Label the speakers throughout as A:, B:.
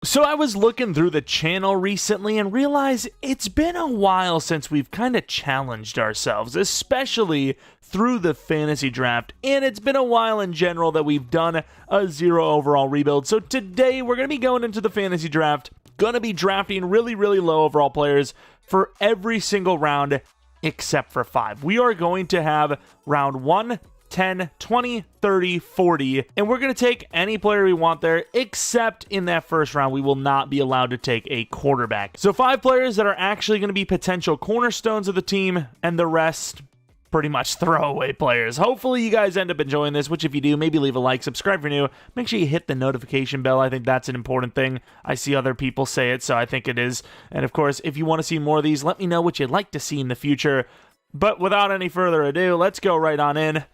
A: So I was looking through the channel recently and realized it's been a while since we've kind of challenged ourselves, especially through the fantasy draft, and it's been a while in general that we've done a 0 overall rebuild. So today we're going to be going into the fantasy draft, going to be drafting really, really low overall players for every single round except for 5. We are going to have round 1, 10, 20, 30, 40, and we're going to take any player we want there, except in that first round, we will not be allowed to take a quarterback. So 5 players that are actually going to be potential cornerstones of the team, and the rest pretty much throwaway players. Hopefully you guys end up enjoying this, which if you do, maybe leave a like, subscribe if you're new, make sure you hit the notification bell. I think that's an important thing. I see other people say it, so I think it is. And of course, if you want to see more of these, let me know what you'd like to see in the future. But without any further ado, let's go right on in.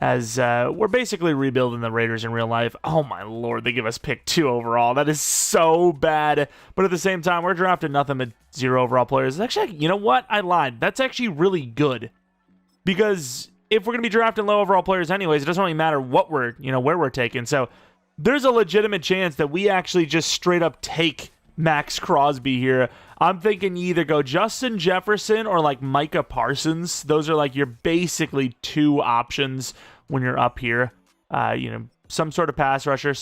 A: As we're basically rebuilding the Raiders in real life. Oh my lord, they give us pick 2 overall. That is so bad. But at the same time, we're drafting nothing but 0 overall players. Actually, you know what? I lied. That's actually really good. Because if we're going to be drafting low overall players anyways, it doesn't really matter what we're, where we're taking. So there's a legitimate chance that we actually just straight up take Max Crosby here. I'm thinking you either go Justin Jefferson or like Micah Parsons. Those are like your basically 2 options when you're up here. Some sort of pass rusher,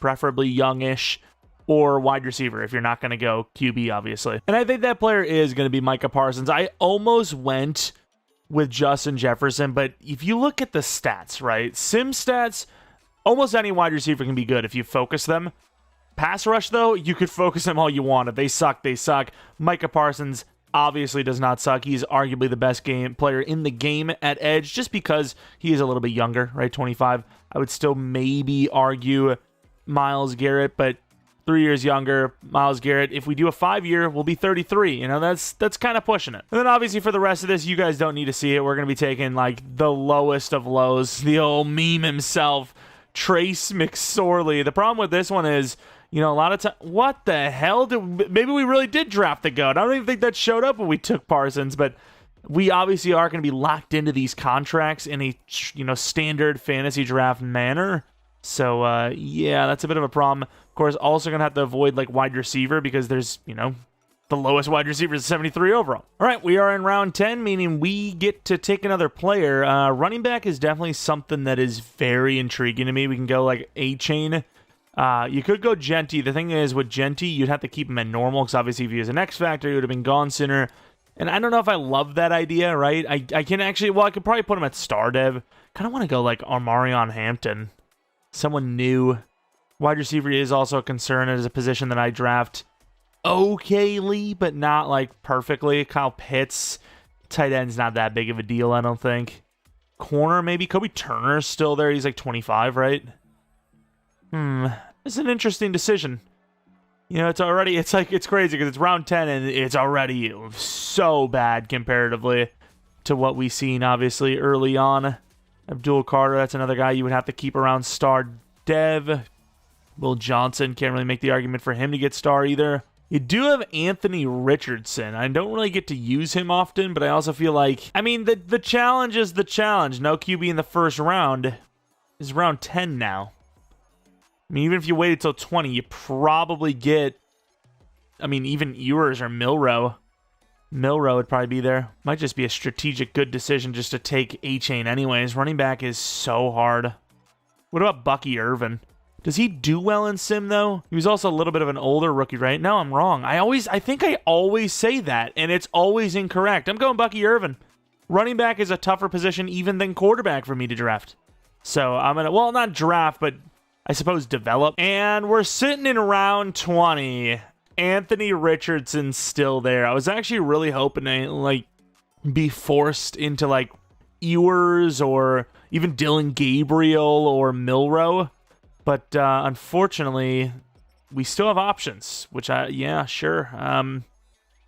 A: preferably youngish, or wide receiver if you're not going to go QB, obviously. And I think that player is going to be Micah Parsons. I almost went with Justin Jefferson, but if you look at the stats, right? Sim stats, almost any wide receiver can be good if you focus them. Pass rush, though, you could focus them all you want. If they suck, they suck. Micah Parsons obviously does not suck. He's arguably the best player in the game at edge just because he is a little bit younger, right? 25. I would still maybe argue Myles Garrett, but 3 years younger. Myles Garrett, if we do a 5-year, we'll be 33. That's kind of pushing it. And then obviously for the rest of this, you guys don't need to see it. We're going to be taking like the lowest of lows, the old meme himself, Trace McSorley. The problem with this one is, a lot of time, what the hell? Maybe we really did draft the GOAT. I don't even think that showed up when we took Parsons, but we obviously are going to be locked into these contracts in a, standard fantasy draft manner. So, yeah, that's a bit of a problem. Of course, also going to have to avoid, like, wide receiver because there's, the lowest wide receiver is 73 overall. All right, we are in round 10, meaning we get to take another player. Running back is definitely something that is very intriguing to me. We can go, like, A-Chain. You could go Genty. The thing is, with Genty, you'd have to keep him at normal, because obviously if he was an X Factor, he would have been gone sooner. And I don't know if I love that idea, right? I can actually, I could probably put him at Star Dev. Kind of want to go like Armarion Hampton. Someone new. Wide receiver is also a concern. It is a position that I draft okayly, but not like perfectly. Kyle Pitts. Tight end's not that big of a deal, I don't think. Corner, maybe. Kobe Turner's still there. He's like 25, right? It's an interesting decision. It's crazy because it's round 10 and it's already so bad comparatively to what we've seen, obviously, early on. Abdul Carter, that's another guy you would have to keep around Star Dev. Will Johnson, can't really make the argument for him to get Star either. You do have Anthony Richardson. I don't really get to use him often, but I also feel like, the challenge is the challenge. No QB in the first round. It's round 10 now. Even if you waited till 20, you probably get, even Ewers or Milrow. Milrow would probably be there. Might just be a strategic good decision just to take A-Chain anyways. Running back is so hard. What about Bucky Irvin? Does he do well in Sim, though? He was also a little bit of an older rookie, right? No, I'm wrong. I think I always say that, and it's always incorrect. I'm going Bucky Irvin. Running back is a tougher position even than quarterback for me to draft. So I'm going to, not draft, but I suppose develop. And we're sitting in round 20. Anthony Richardson's still there. I was actually really hoping to be forced into Ewers or even Dylan Gabriel or Milrow. But unfortunately, we still have options, which sure.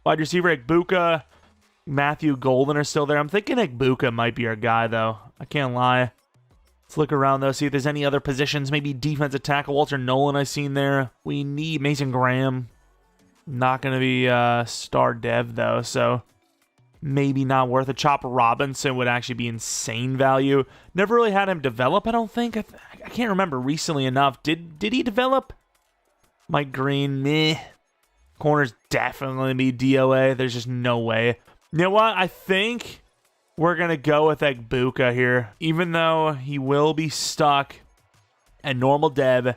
A: Wide receiver Egbuka, Matthew Golden are still there. I'm thinking Egbuka might be our guy, though. I can't lie. Let's look around, though, see if there's any other positions. Maybe defensive tackle. Walter Nolan I've seen there. We need Mason Graham. Not going to be Star Dev, though, so maybe not worth it. Chop Robinson would actually be insane value. Never really had him develop, I don't think. I can't remember recently enough. Did he develop? Mike Green, meh. Corner's definitely going to be DOA. There's just no way. You know what? I think we're going to go with Egbuka here. Even though he will be stuck at normal dev,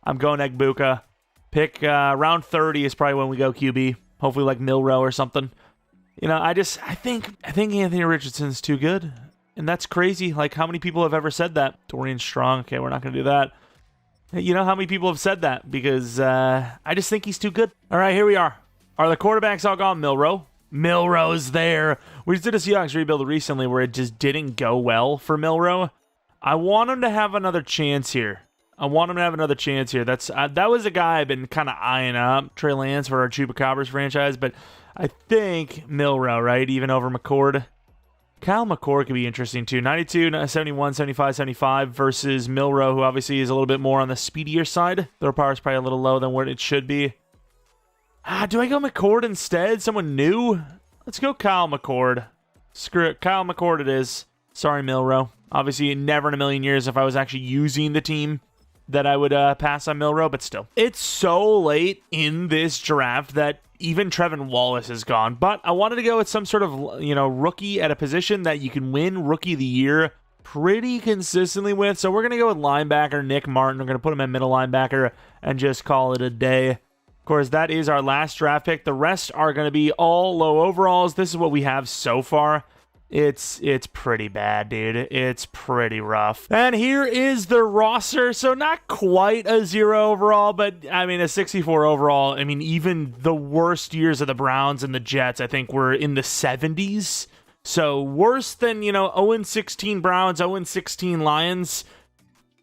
A: I'm going Egbuka. Pick round 30 is probably when we go QB. Hopefully like Milrow or something. You know, I think Anthony Richardson's too good. And that's crazy. Like, how many people have ever said that? Dorian Strong. Okay, we're not going to do that. You know how many people have said that? Because I just think he's too good. All right, here we are. Are the quarterbacks all gone? Milrow's there. We just did a Seahawks rebuild recently where it just didn't go well for Milrow. I want him to have another chance here. That was a guy I've been kind of eyeing up. Trey Lance for our Chupacabras franchise. But I think Milrow, right? Even over McCord. Kyle McCord could be interesting too. 92, 71, 75, 75 versus Milrow, who obviously is a little bit more on the speedier side. Throw power is probably a little low than what it should be. Do I go McCord instead? Someone new? Let's go Kyle McCord. Screw it. Kyle McCord it is. Sorry, Milrow. Obviously, never in a million years if I was actually using the team that I would pass on Milrow, but still. It's so late in this draft that even Trevin Wallace is gone, but I wanted to go with some sort of, you know, rookie at a position that you can win Rookie of the Year pretty consistently with. So we're going to go with linebacker Nick Martin. We're going to put him at middle linebacker and just call it a day. Of course, that is our last draft pick. The rest are going to be all low overalls. This is what we have so far. It's pretty bad, dude. It's pretty rough. And here is the roster. So not quite a 0 overall, but I mean a 64 overall. I mean, even the worst years of the Browns and the Jets, I think, were in the 70s. So worse than, you know, 0-16 Browns, 0-16 Lions.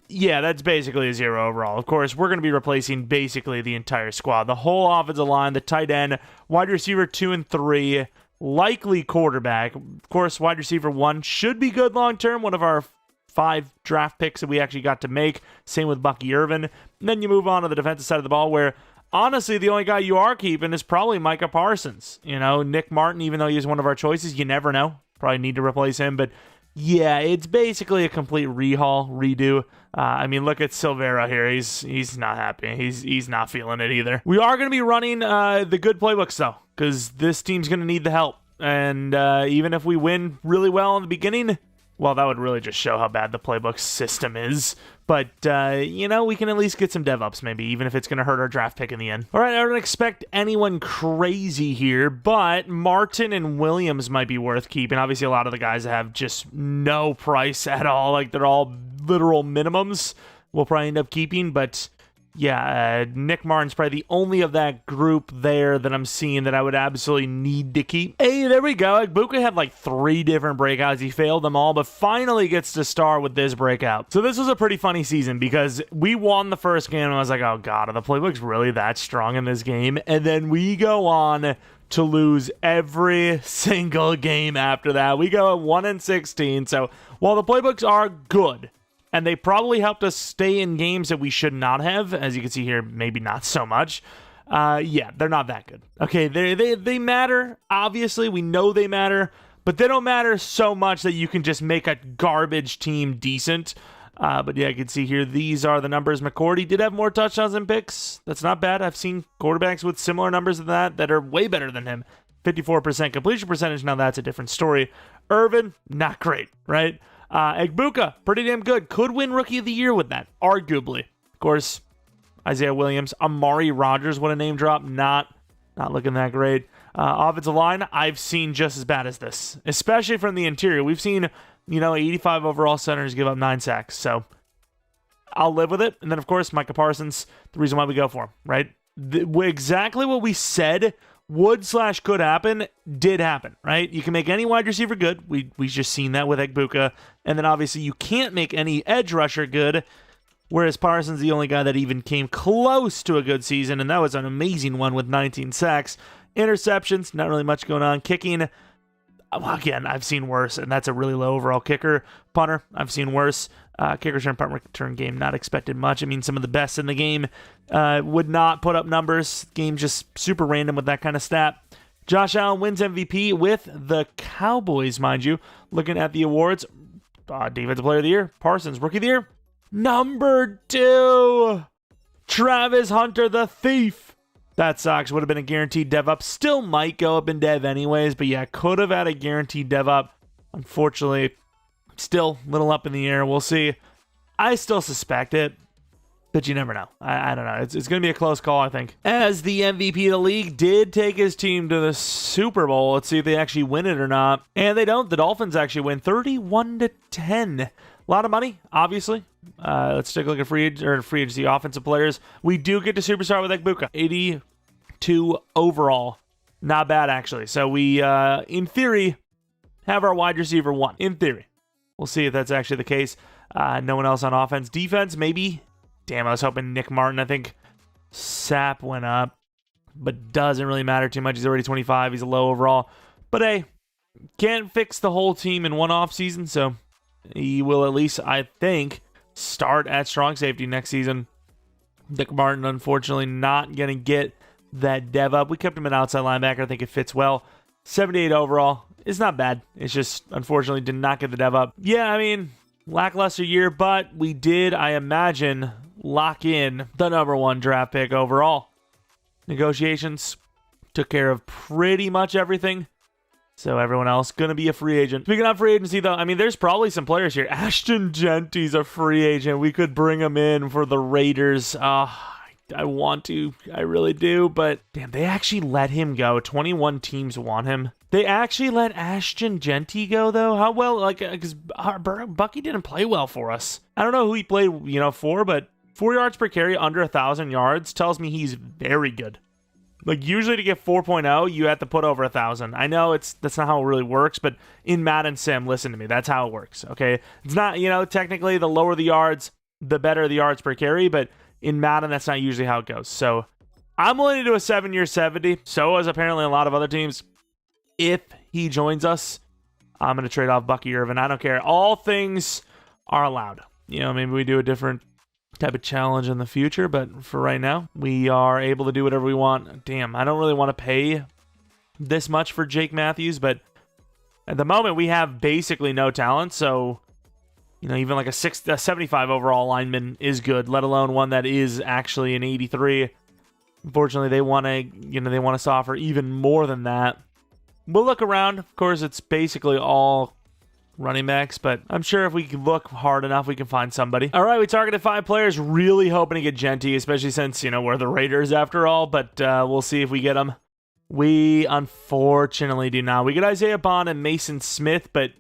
A: Yeah, that's basically a 0 overall. Of course, we're going to be replacing basically the entire squad. The whole offensive line, the tight end, wide receiver 2 and 3, likely quarterback. Of course, wide receiver 1 should be good long-term. One of our 5 draft picks that we actually got to make. Same with Bucky Irvin. And then you move on to the defensive side of the ball where, honestly, the only guy you are keeping is probably Micah Parsons. You know, Nick Martin, even though he's one of our choices, you never know. Probably need to replace him, but yeah, it's basically a complete redo. I mean, look at Silvera here. He's not happy. He's not feeling it either. We are going to be running the good playbooks, though, because this team's going to need the help. And even if we win really well in the beginning, well, that would really just show how bad the playbook system is. But, you know, we can at least get some dev ups, maybe, even if it's going to hurt our draft pick in the end. All right, I don't expect anyone crazy here, but Martin and Williams might be worth keeping. Obviously, a lot of the guys have just no price at all. Like, they're all literal minimums we'll probably end up keeping, but yeah, Nick Martin's probably the only of that group there that I'm seeing that I would absolutely need to keep. Hey, there we go. Egbuka had like 3 different breakouts. He failed them all, but finally gets to star with this breakout. So this was a pretty funny season because we won the first game and I was like, oh god, are the playbooks really that strong in this game? And then we go on to lose every single game after that. We go at 1-16. So while the playbooks are good, and they probably helped us stay in games that we should not have. As you can see here, maybe not so much. Yeah, they're not that good. Okay, they matter. Obviously, we know they matter. But they don't matter so much that you can just make a garbage team decent. But yeah, you can see here, these are the numbers. McCourty did have more touchdowns than picks. That's not bad. I've seen quarterbacks with similar numbers to that are way better than him. 54% completion percentage. Now that's a different story. Irvin, not great, right? Egbuka, pretty damn good. Could win Rookie of the Year with that, arguably. Of course, Isaiah Williams. Amari Rodgers, what a name drop. Not looking that great. Offensive line, I've seen just as bad as this, especially from the interior. We've seen, 85 overall centers give up 9 sacks. So I'll live with it. And then, of course, Micah Parsons, the reason why we go for him, right? Exactly what we said would/could happen did happen, right? You can make any wide receiver good. We just seen that with Egbuka. And then obviously you can't make any edge rusher good, whereas Parsons the only guy that even came close to a good season, and that was an amazing one with 19 sacks. Interceptions, not really much going on. Kicking, again, I've seen worse, and that's a really low overall kicker. Punter, I've seen worse. Kick return, punt return game, not expected much. I mean, some of the best in the game would not put up numbers. Game just super random with that kind of stat. Josh Allen wins MVP with the Cowboys, mind you. Looking at the awards, Defensive Player of the Year, Parsons, Rookie of the Year, number 2. Travis Hunter, the thief. That sucks. Would have been a guaranteed dev up. Still might go up in dev anyways, but yeah, could have had a guaranteed dev up. Unfortunately, still a little up in the air. We'll see. I still suspect it, but you never know. I don't know. It's going to be a close call, I think. As the MVP of the league did take his team to the Super Bowl. Let's see if they actually win it or not. And they don't. The Dolphins actually win 31-10. A lot of money, obviously. Let's take a look at free agency offensive players. We do get to superstar with Ekbuka. 82 overall. Not bad, actually. So we, in theory, have our wide receiver 1. In theory. We'll see if that's actually the case. No one else on offense. Defense, maybe. Damn, I was hoping Nick Martin. I think Sapp went up, but doesn't really matter too much. He's already 25. He's a low overall. But hey, can't fix the whole team in one offseason, so he will at least, I think, start at strong safety next season. Nick Martin, unfortunately, not going to get that dev up. We kept him an outside linebacker. I think it fits well. 78 overall. It's not bad. It's just, unfortunately, did not get the dev up. Yeah, I mean, lackluster year, but we did, I imagine, lock in the #1 draft pick overall. Negotiations took care of pretty much everything. So everyone else going to be a free agent. Speaking of free agency, though, I mean, there's probably some players here. Ashton Genty's a free agent. We could bring him in for the Raiders. I want to. I really do. But, damn, they actually let him go. 21 teams want him. They actually let Ashton Genty go, though? How well? Like, because Bucky didn't play well for us. I don't know who he played, for, but 4 yards per carry under 1,000 yards tells me he's very good. Like, usually to get 4.0, you have to put over 1,000. I know that's not how it really works, but in Madden Sim, listen to me, that's how it works, okay? It's not, technically the lower the yards, the better the yards per carry, but in Madden, that's not usually how it goes. So, I'm willing to do a 7-year 70. So is apparently a lot of other teams. If he joins us, I'm going to trade off Bucky Irvin. I don't care. All things are allowed. Maybe we do a different type of challenge in the future, but for right now, we are able to do whatever we want. Damn, I don't really want to pay this much for Jake Matthews, but at the moment, we have basically no talent, so even like a 75 overall lineman is good, let alone one that is actually an 83. Unfortunately, they want us to offer even more than that. We'll look around. Of course, it's basically all running backs, but I'm sure if we look hard enough, we can find somebody. All right, we targeted 5 players, really hoping to get Genty, especially since, we're the Raiders after all, but we'll see if we get them. We unfortunately do not. We get Isaiah Bond and Mason Smith, but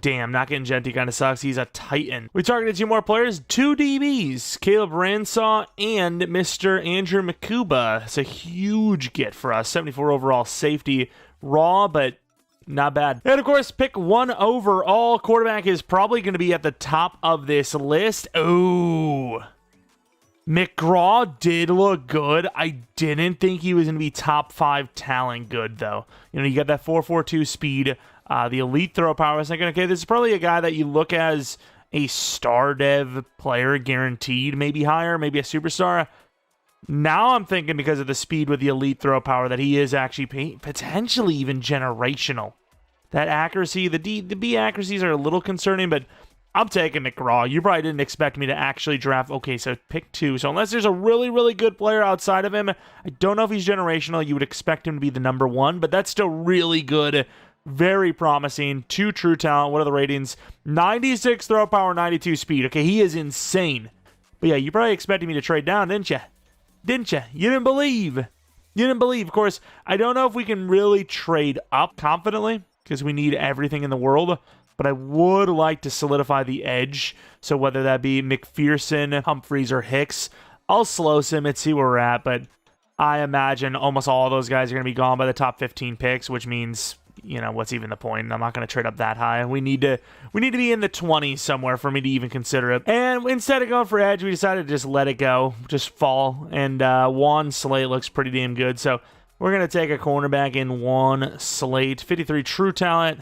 A: damn, not getting Genty kind of sucks. He's a Titan. We targeted 2 more players, 2 DBs, Caleb Ransaw and Mr. Andrew Makuba. It's a huge get for us. 74 overall safety, raw, but not bad. And of course, pick 1 overall. Quarterback is probably going to be at the top of this list. Ooh. McGraw did look good. I didn't think he was going to be top 5 talent good, though. You got that 4.42 speed, the elite throw power. I was thinking, okay, this is probably a guy that you look as a star dev player, guaranteed, maybe higher, maybe a superstar. Now I'm thinking because of the speed with the elite throw power that he is actually potentially even generational. That accuracy, the B accuracies are a little concerning, but I'm taking McGraw. You probably didn't expect me to actually draft. Okay, so pick 2. So unless there's a really, really good player outside of him, I don't know if he's generational. You would expect him to be the #1, but that's still really good. Very promising. 2 true talent. What are the ratings? 96 throw power, 92 speed. Okay, he is insane. But yeah, you probably expected me to trade down, didn't you? Didn't you? You didn't believe. You didn't believe. Of course, I don't know if we can really trade up confidently because we need everything in the world, but I would like to solidify the edge. So whether that be McPherson, Humphreys, or Hicks, I'll slow sim it, see where we're at, but I imagine almost all of those guys are going to be gone by the top 15 picks, which means, what's even the point? I'm not going to trade up that high. We need to be in the 20s somewhere for me to even consider it. And instead of going for edge, we decided to just let it go, just fall. And Juan Slate looks pretty damn good. So we're going to take a cornerback in Juan Slate, 53 true talent,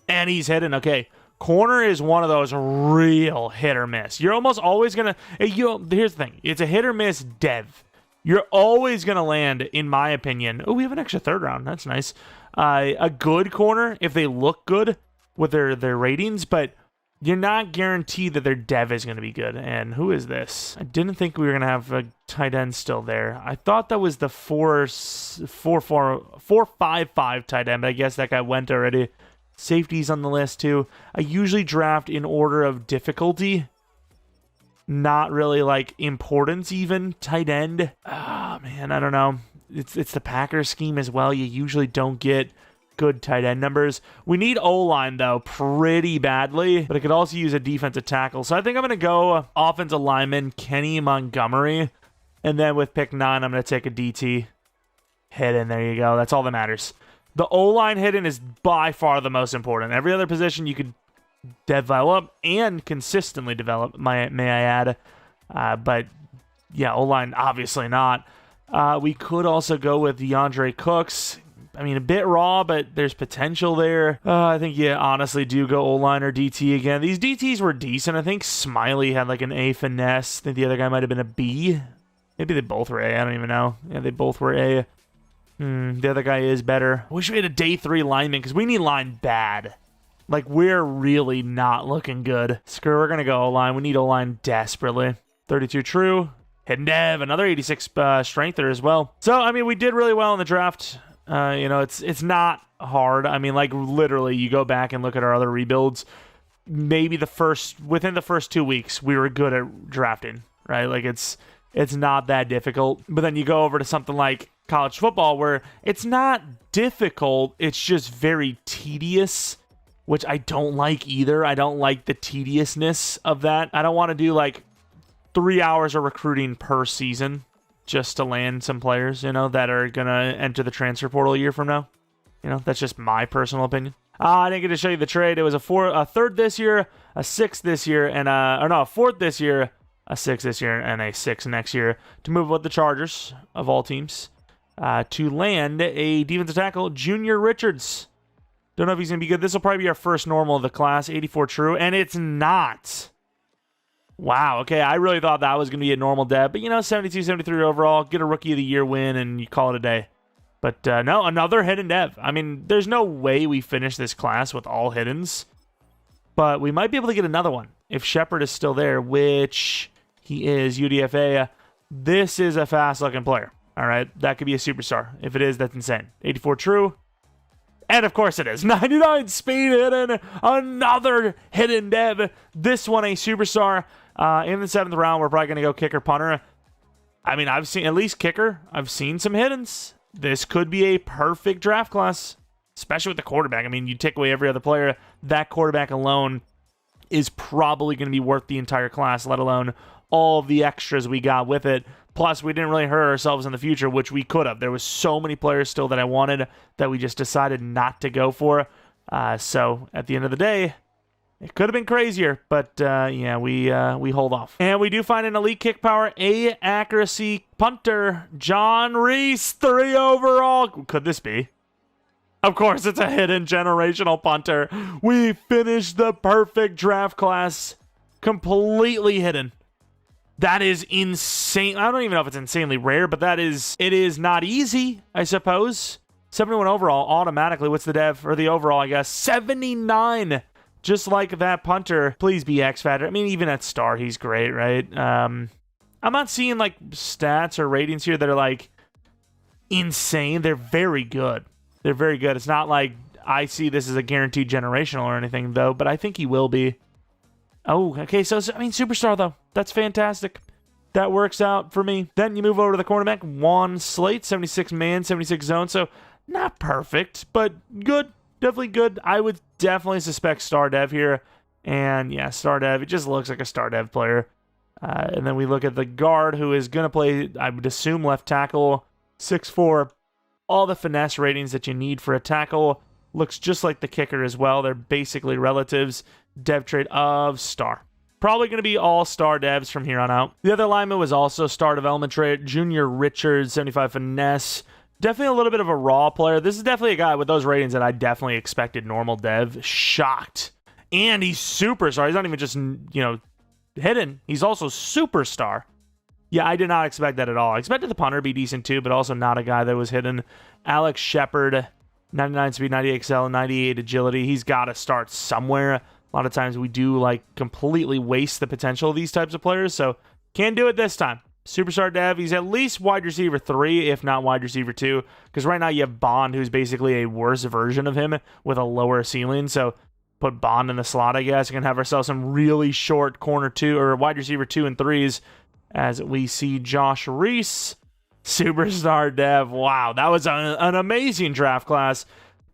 A: and he's hitting. Okay, corner is one of those real hit or miss. You're almost always going to, here's the thing. It's a hit or miss dev. You're always going to land, in my opinion. Oh, we have an extra 3rd round. That's nice. A good corner if they look good with their ratings, but you're not guaranteed that their dev is going to be good. And who is this? I didn't think we were going to have a tight end still there. I thought that was the 4-5-5 tight end, but I guess that guy went already. Safeties on the list too. I usually draft in order of difficulty, not really like importance even. Tight end. Ah, man, I don't know. It's the Packers scheme as well. You usually don't get good tight end numbers. We need O-line, though, pretty badly, but I could also use a defensive tackle. So I think I'm going to go offensive lineman Kenny Montgomery, and then with pick 9, I'm going to take a DT. Hidden, there you go. That's all that matters. The O-line hidden is by far the most important. Every other position you could develop and consistently develop, may I add. But yeah, O-line, obviously not. We could also go with DeAndre Cooks. I mean, a bit raw, but there's potential there. I think you honestly do go O-line or DT again. These DTs were decent. I think Smiley had like an A finesse. I think the other guy might have been a B. Maybe they both were A. I don't even know. Yeah, they both were A. The other guy is better. I wish we had a day 3 lineman because we need line bad. Like, we're really not looking good. Screw, we're going to go O-line. We need O-line desperately. 32 true. Hidden dev. Another 86 strengther as well. So, I mean, we did really well in the draft. It's not hard. I mean, like, literally, you go back and look at our other rebuilds. Maybe within the first 2 weeks, we were good at drafting, right? Like, it's not that difficult. But then you go over to something like college football where it's not difficult. It's just very tedious, which I don't like either. I don't like the tediousness of that. I don't want to do, like, 3 hours of recruiting per season just to land some players, that are going to enter the transfer portal a year from now. That's just my personal opinion. I didn't get to show you the trade. It was a third this year, a sixth this year, and a fourth this year, a sixth this year, and a sixth next year to move with the Chargers, of all teams, to land a defensive tackle, Junior Richards. Don't know if he's going to be good. This will probably be our first normal of the class, 84 true, and it's not. Wow, okay, I really thought that was going to be a normal dev, but 72, 73 overall, get a Rookie of the Year win, and you call it a day. But no, another hidden dev. I mean, there's no way we finish this class with all hiddens, but we might be able to get another one if Shepard is still there, which he is, UDFA. This is a fast-looking player, all right? That could be a superstar. If it is, that's insane. 84 true. And of course it is. 99 speed hidden. Another hidden dev. This one a superstar. In the 7th round, we're probably going to go kicker punter. I mean, I've seen, at least kicker, I've seen some hiddens. This could be a perfect draft class, especially with the quarterback. I mean, you take away every other player, that quarterback alone is probably going to be worth the entire class, let alone all the extras we got with it. Plus, we didn't really hurt ourselves in the future, which we could have. There was so many players still that I wanted that we just decided not to go for. So, at the end of the day, it could have been crazier, but yeah, we hold off. And we do find an elite kick power, A accuracy punter, John Reese, 3 overall. Could this be? Of course, it's a hidden generational punter. We finished the perfect draft class, completely hidden. That is insane. I don't even know if it's insanely rare, but it is not easy, I suppose. 71 overall, automatically. What's the dev? Or the overall, I guess. 79. Just like that punter. Please be X Factor. I mean, even at star, he's great, right? I'm not seeing, like, stats or ratings here that are, like, insane. They're very good. They're very good. It's not like I see this as a guaranteed generational or anything, though, but I think he will be. Oh, okay, so, I mean, superstar, though. That's fantastic. That works out for me. Then you move over to the cornerback. Juan Slate, 76 man, 76 zone. So, not perfect, but good. Definitely good. I would definitely suspect star dev here. And, yeah, star dev. It just looks like a star dev player. And then we look at the guard, who is going to play, I would assume, left tackle. 6'4". All the finesse ratings that you need for a tackle. Looks just like the kicker as well. They're basically relatives. Dev trade of star. Probably going to be all star devs from here on out. The other lineman was also star development trade. Junior Richards, 75 finesse. Definitely a little bit of a raw player. This is definitely a guy with those ratings that I definitely expected normal dev. Shocked. And he's superstar. He's not even just, hidden. He's also superstar. Yeah, I did not expect that at all. I expected the punter to be decent too, but also not a guy that was hidden. Alex Shepard, 99 speed, 98 excel, 98 agility. He's got to start somewhere. A lot of times we do like completely waste the potential of these types of players, so can't do it this time. Superstar dev, he's at least wide receiver 3, if not wide receiver 2, because right now you have Bond, who's basically a worse version of him with a lower ceiling, so put Bond in the slot, I guess. We can have ourselves some really short corner 2 or wide receiver 2 and 3s as we see Josh Reese, superstar dev. Wow, that was an amazing draft class.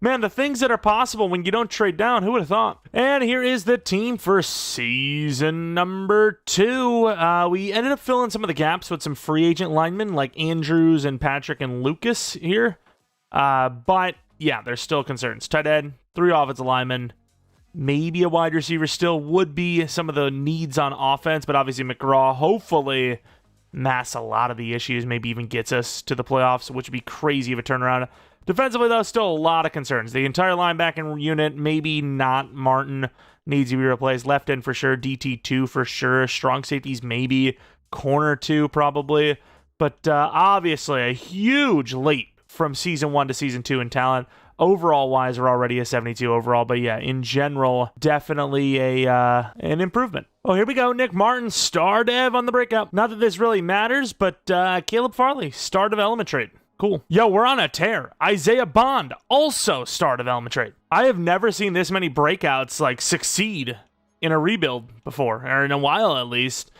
A: Man, the things that are possible when you don't trade down, who would have thought? And here is the team for season number 2. We ended up filling some of the gaps with some free agent linemen like Andrews and Patrick and Lucas here. But yeah, there's still concerns. Tight end, 3 offensive linemen, maybe a wide receiver still would be some of the needs on offense, but obviously McGraw hopefully masks a lot of the issues, maybe even gets us to the playoffs, which would be crazy of a turnaround. Defensively, though, still a lot of concerns. The entire linebacking unit, maybe not. Martin needs to be replaced. Left end for sure. DT2 for sure. Strong safeties, maybe. Corner 2, probably. But obviously, a huge leap from Season 1 to Season 2 in talent. Overall-wise, we're already a 72 overall. But yeah, in general, definitely an improvement. Oh, here we go. Nick Martin, star dev on the breakout. Not that this really matters, but Caleb Farley, star development trade. Cool. Yo, we're on a tear. Isaiah Bond, also star development trade. I have never seen this many breakouts like succeed in a rebuild before, or in a while at least.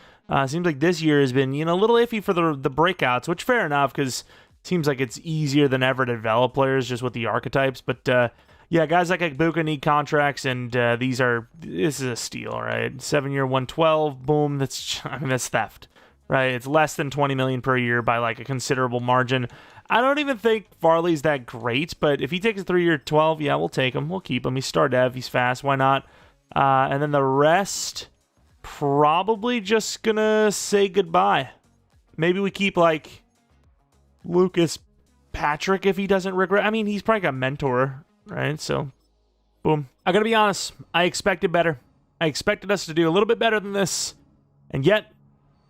A: Seems like this year has been, a little iffy for the breakouts, which fair enough, because it seems like it's easier than ever to develop players just with the archetypes. But yeah, guys like Egbuka need contracts, and this is a steal, right? 7-year, 112, boom. That's theft, right? It's less than $20 million per year by like a considerable margin. I don't even think Farley's that great, but if he takes a 3-year 12, yeah, we'll take him. We'll keep him. He's star dev. He's fast. Why not? And then the rest, probably just gonna say goodbye. Maybe we keep, like, Lucas Patrick if he doesn't regret. I mean, he's probably got a mentor, right? So, boom. I gotta be honest. I expected better. I expected us to do a little bit better than this. And yet,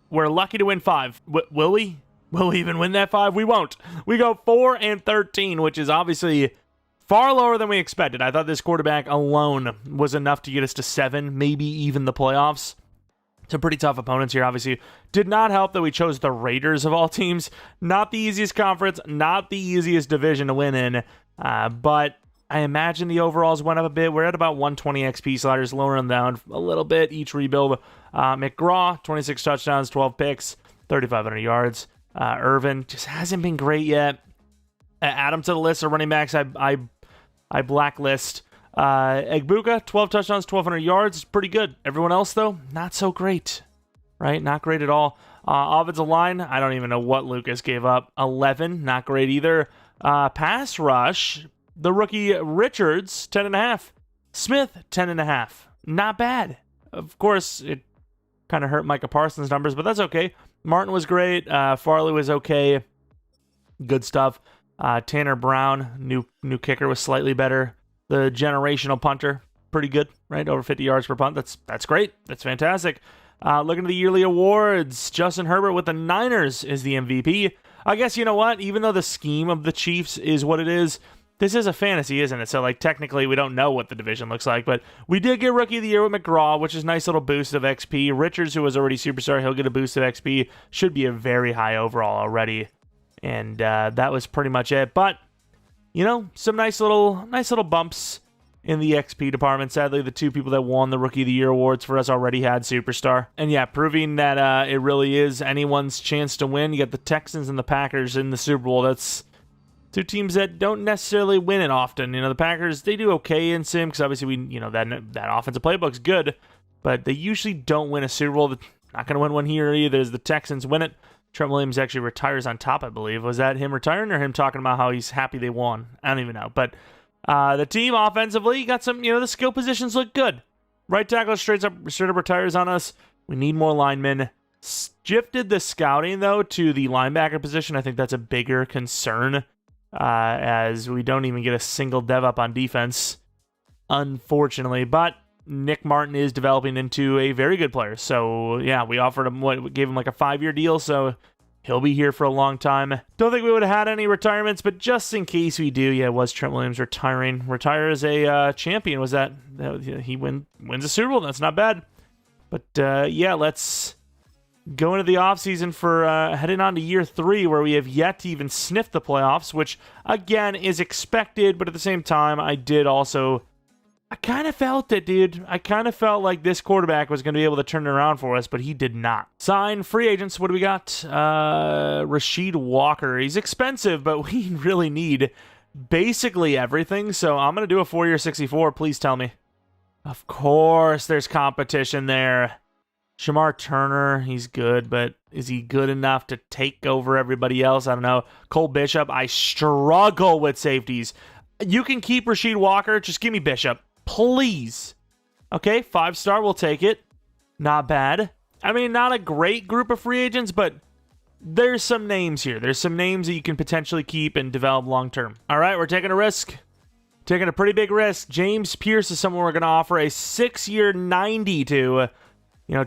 A: we're lucky to win 5. Will we? Will we even win that 5? We won't. We go 4-13, which is obviously far lower than we expected. I thought this quarterback alone was enough to get us to 7, maybe even the playoffs. Some pretty tough opponents here, obviously. Did not help that we chose the Raiders of all teams. Not the easiest conference, not the easiest division to win in. But I imagine the overalls went up a bit. We're at about 120 XP sliders, lowering them down a little bit each rebuild. McGraw, 26 touchdowns, 12 picks, 3,500 yards. Irvin just hasn't been great yet. Add him to the list of running backs I blacklist. Egbuka, 12 touchdowns, 1,200 yards. Pretty good. Everyone else, though, not so great. Right? Not great at all. Offensive line, I don't even know what Lucas gave up. 11, not great either. Pass rush, the rookie Richards, 10.5. Smith, 10.5. Not bad. Of course, it kind of hurt Micah Parsons' numbers, but that's okay. Martin was great. Farley was okay. Good stuff. Tanner Brown, new kicker, was slightly better. The generational punter, pretty good, right? Over 50 yards per punt. That's great. That's fantastic. Looking at the yearly awards, Justin Herbert with the Niners is the MVP. I guess, you know what? Even though the scheme of the Chiefs is what it is, this is a fantasy, isn't it? So, like, technically, we don't know what the division looks like, but we did get Rookie of the Year with McGraw, which is a nice little boost of XP. Richards, who was already superstar, he'll get a boost of XP. Should be a very high overall already. And that was pretty much it. But, some nice little bumps in the XP department. Sadly, the 2 people that won the Rookie of the Year awards for us already had superstar. And yeah, proving that it really is anyone's chance to win. You got the Texans and the Packers in the Super Bowl. That's 2 teams that don't necessarily win it often. The Packers, they do okay in sim because obviously that offensive playbook's good, but they usually don't win a Super Bowl. They're not going to win one here either as the Texans win it. Trent Williams actually retires on top, I believe. Was that him retiring or him talking about how he's happy they won? I don't even know. But the team offensively got some, the skill positions look good. Right tackle straight up retires on us. We need more linemen. Shifted the scouting, though, to the linebacker position. I think that's a bigger concern. As we don't even get a single dev up on defense, unfortunately. But Nick Martin is developing into a very good player. So, yeah, we offered him, gave him like a 5-year deal, so He'll be here for a long time. Don't think we would have had any retirements, but just in case we do, yeah, it was Trent Williams retiring. Retire as a champion. Was that he wins a Super Bowl? That's not bad. But yeah, let's go into the offseason for heading on to year 3, where we have yet to even sniff the playoffs, which again is expected, but at the same time, I kind of felt it, dude. I kind of felt like this quarterback was going to be able to turn it around for us, but he did not. Sign free agents. What do we got? Rasheed Walker. He's expensive, but we really need basically everything. So I'm going to do a 4-year 64. Please tell me. Of course, there's competition there. Shamar Turner, he's good, but is he good enough to take over everybody else? I don't know. Cole Bishop, I struggle with safeties. You can keep Rasheed Walker. Just give me Bishop. Please. Okay, 5-star, we'll take it. Not bad. I mean, not a great group of free agents, but there's some names here. There's some names that you can potentially keep and develop long-term. All right, we're taking a risk. Taking a pretty big risk. James Pierce is someone we're going to offer a 6-year 90 to.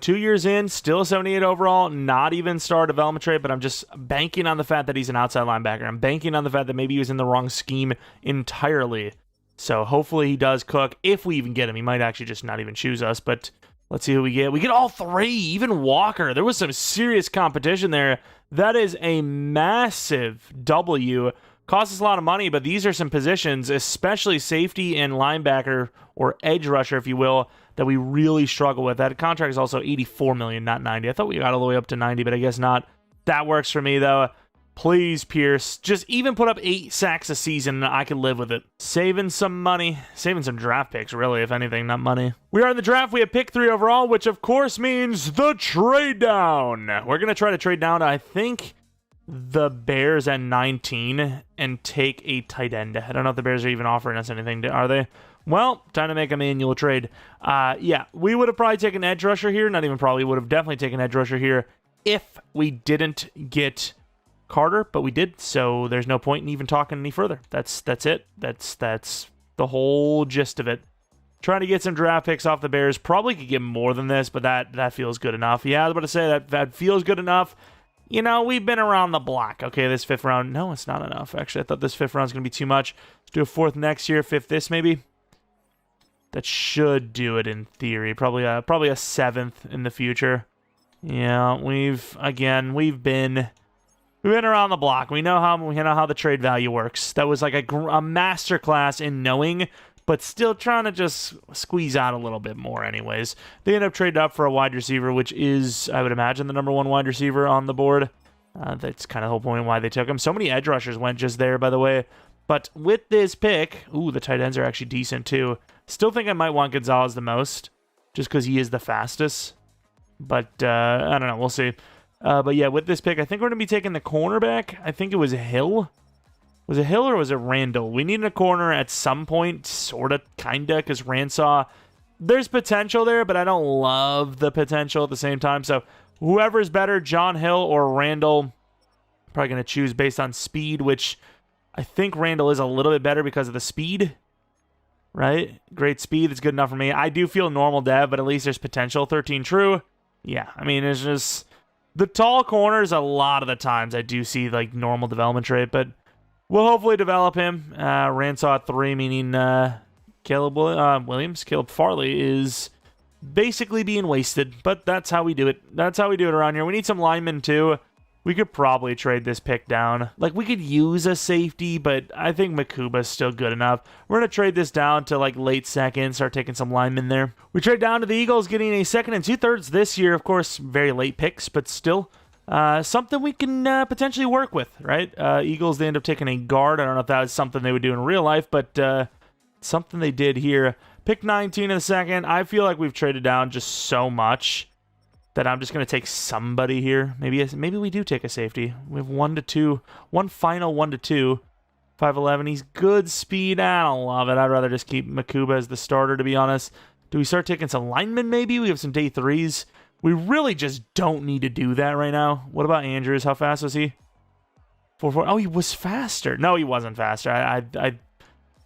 A: 2 years in, still 78 overall, not even star development trade, but I'm just banking on the fact that he's an outside linebacker. I'm banking on the fact that maybe he was in the wrong scheme entirely. So hopefully he does cook. If we even get him, he might actually just not even choose us, but let's see who we get. We get all 3, even Walker. There was some serious competition there. That is a massive W. Costs us a lot of money, but these are some positions, especially safety and linebacker, or edge rusher, if you will, that we really struggle with. That contract is also $84 million, not $90. I thought we got all the way up to $90, but I guess not. That works for me, though. Please, Pierce, just even put up 8 sacks a season, and I could live with it. Saving some money. Saving some draft picks, really, if anything, not money. We are in the draft. We have pick 3 overall, which, of course, means the trade down. We're going to try to trade down to, I think, the Bears at 19 and take a tight end. I don't know if the Bears are even offering us anything. Are they? Well, time to make a manual trade. Yeah, we would have probably taken edge rusher here. Not even probably. Would have definitely taken edge rusher here if we didn't get Carter, but we did, so there's no point in even talking any further. That's it. That's the whole gist of it. Trying to get some draft picks off the Bears. Probably could get more than this, but that feels good enough. Yeah, I was about to say that feels good enough. We've been around the block. Okay, this 5th round. No, it's not enough. Actually, I thought this 5th round was going to be too much. Let's do a 4th next year, 5th this maybe. That should do it in theory. Probably a 7th in the future. Yeah, we've been around the block. We know how the trade value works. That was like a masterclass in knowing, but still trying to just squeeze out a little bit more anyways. They end up trading up for a wide receiver, which is, I would imagine, the number 1 wide receiver on the board. That's kind of the whole point why they took him. So many edge rushers went just there, by the way. But with this pick, the tight ends are actually decent too. Still think I might want Gonzalez the most, just because he is the fastest. But I don't know. We'll see. But yeah, with this pick, I think we're going to be taking the cornerback. I think it was Hill. Was it Hill or was it Randall? We needed a corner at some point, sort of, kind of, because Ransaw, there's potential there, but I don't love the potential at the same time. So whoever's better, John Hill or Randall, probably going to choose based on speed, which I think Randall is a little bit better because of the speed, right? Great speed. It's good enough for me. I do feel normal dev, but at least there's potential. 13 true. Yeah, I mean, it's just the tall corners a lot of the times I do see like normal development trait, but we'll hopefully develop him. Ransaw at 3, meaning Caleb Williams. Caleb Farley is basically being wasted, but that's how we do it. That's how we do it around here. We need some linemen too. We could probably trade this pick down. Like, we could use a safety, but I think Makuba's still good enough. We're going to trade this down to, like, late second, start taking some linemen there. We trade down to the Eagles, getting a 2nd and 2/3 this year. Of course, very late picks, but still something we can potentially work with, right? Eagles, they end up taking a guard. I don't know if that was something they would do in real life, but something they did here. Pick 19 in the 2nd. I feel like we've traded down just so much that I'm just going to take somebody here. Maybe we do take a safety. We have 1 to 2. One final 1 to 2. 5'11". He's good speed. I don't love it. I'd rather just keep Makuba as the starter, to be honest. Do we start taking some linemen, maybe? We have some day 3s. We really just don't need to do that right now. What about Andrews? How fast was he? 4.4. Oh, he was faster. No, he wasn't faster.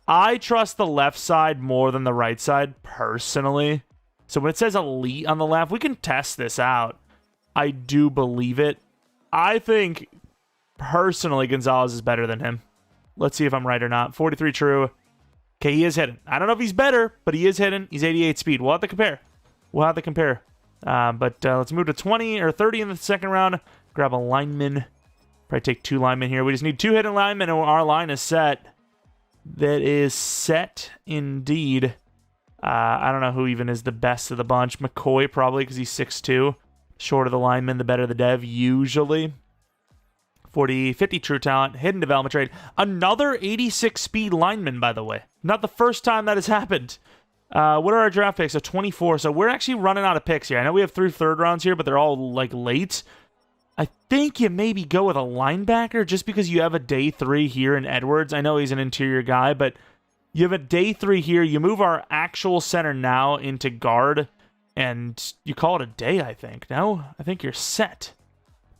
A: I trust the left side more than the right side, personally. So when it says elite on the left, we can test this out. I do believe it. I think, personally, Gonzalez is better than him. Let's see if I'm right or not. 43 true. Okay, he is hitting. I don't know if he's better, but he is hitting. He's 88 speed. We'll have to compare. Let's move to 20 or 30 in the second round. Grab a lineman. Probably take 2 linemen here. We just need 2 hidden linemen, and our line is set. That is set indeed. I don't know who even is the best of the bunch. McCoy, probably, because he's 6'2". Shorter the lineman, the better the dev, usually. 50 true talent, hidden development trade. Another 86 speed lineman, by the way. Not the first time that has happened. What are our draft picks? So 24. So we're actually running out of picks here. I know we have 3 third rounds here, but they're all like late. I think you maybe go with a linebacker just because you have a day 3 here in Edwards. I know he's an interior guy, but you have a day 3 here. You move our actual center now into guard, and you call it a day, I think. No? I think you're set.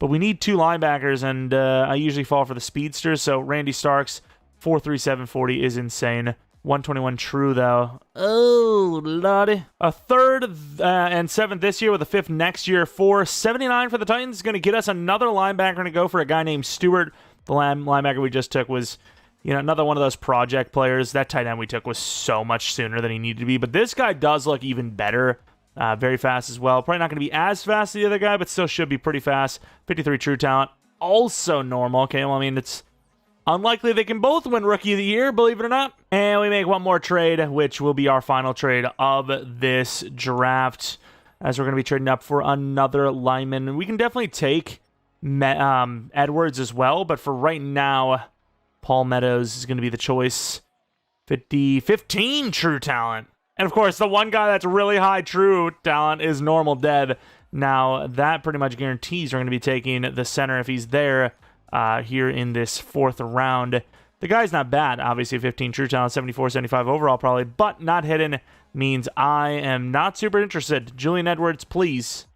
A: But we need 2 linebackers, and I usually fall for the speedsters, so Randy Starks, 4.3, 740 is insane. 121 true, though. Oh, lordy. A 3rd and 7th this year with a 5th next year. 4.79 for the Titans is going to get us another linebacker to go for a guy named Stewart. The linebacker we just took was, another one of those project players. That tight end we took was so much sooner than he needed to be. But this guy does look even better. Very fast as well. Probably not going to be as fast as the other guy, but still should be pretty fast. 53 true talent. Also normal. Okay, well, I mean, it's unlikely they can both win Rookie of the Year, believe it or not. And we make one more trade, which will be our final trade of this draft, as we're going to be trading up for another lineman. We can definitely take Edwards as well, but for right now, Paul Meadows is going to be the choice. 15 true talent. And of course, the one guy that's really high true talent is normal dev. Now, that pretty much guarantees we're going to be taking the center if he's there here in this 4th round. The guy's not bad, obviously. 15 true talent, 74, 75 overall probably, but not hidden means I am not super interested. Julian Edwards, please.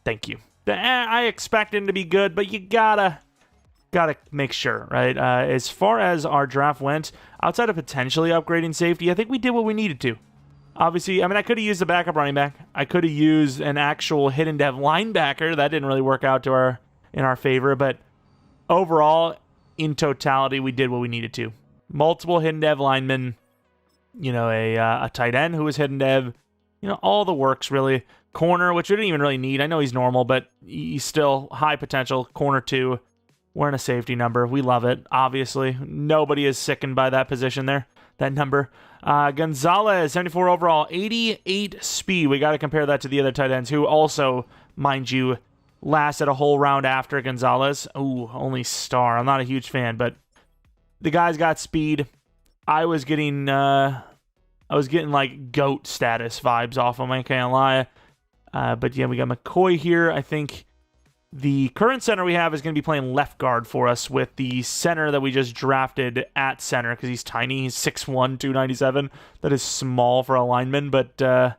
A: Thank you. I expect him to be good, but you gotta make sure, right? As far as our draft went, outside of potentially upgrading safety, I think we did what we needed to. Obviously, I mean, I could have used a backup running back. I could have used an actual hidden dev linebacker. That didn't really work out in our favor, but overall, in totality, we did what we needed to. Multiple hidden dev linemen, a tight end who was hidden dev, all the works, really. Corner, which we didn't even really need. I know he's normal, but he's still high potential. Corner 2. We're in a safety number. We love it, obviously. Nobody is sickened by that position there, that number. Gonzalez, 74 overall, 88 speed. We got to compare that to the other tight ends, who also, mind you, lasted a whole round after Gonzalez. Ooh, only star. I'm not a huge fan, but the guy's got speed. I was getting like GOAT status vibes off him, I can't lie. But yeah, we got McCoy here. I think the current center we have is going to be playing left guard for us with the center that we just drafted at center because he's tiny. He's 6'1", 297. That is small for a lineman, but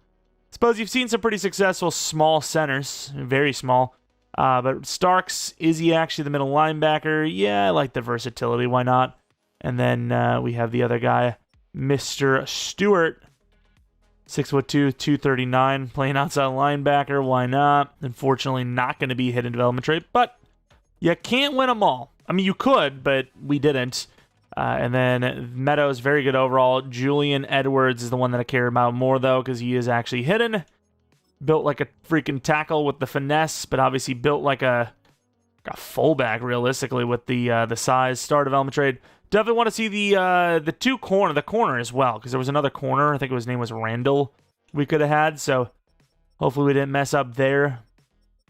A: suppose you've seen some pretty successful small centers. Very small. But Starks, is he actually the middle linebacker? Yeah, I like the versatility. Why not? And then we have the other guy, Mr. Stewart. 6'2", 239, playing outside linebacker. Why not? Unfortunately, not going to be hidden development trait, but you can't win them all. I mean, you could, but we didn't. And then Meadows, very good overall. Julian Edwards is the one that I care about more, though, because he is actually hidden. Built like a freaking tackle with the finesse, but obviously built like a fullback, realistically, with the size. Star development trade. Definitely want to see the corner as well, because there was another corner. I think his name was Randall we could have had, so hopefully we didn't mess up there.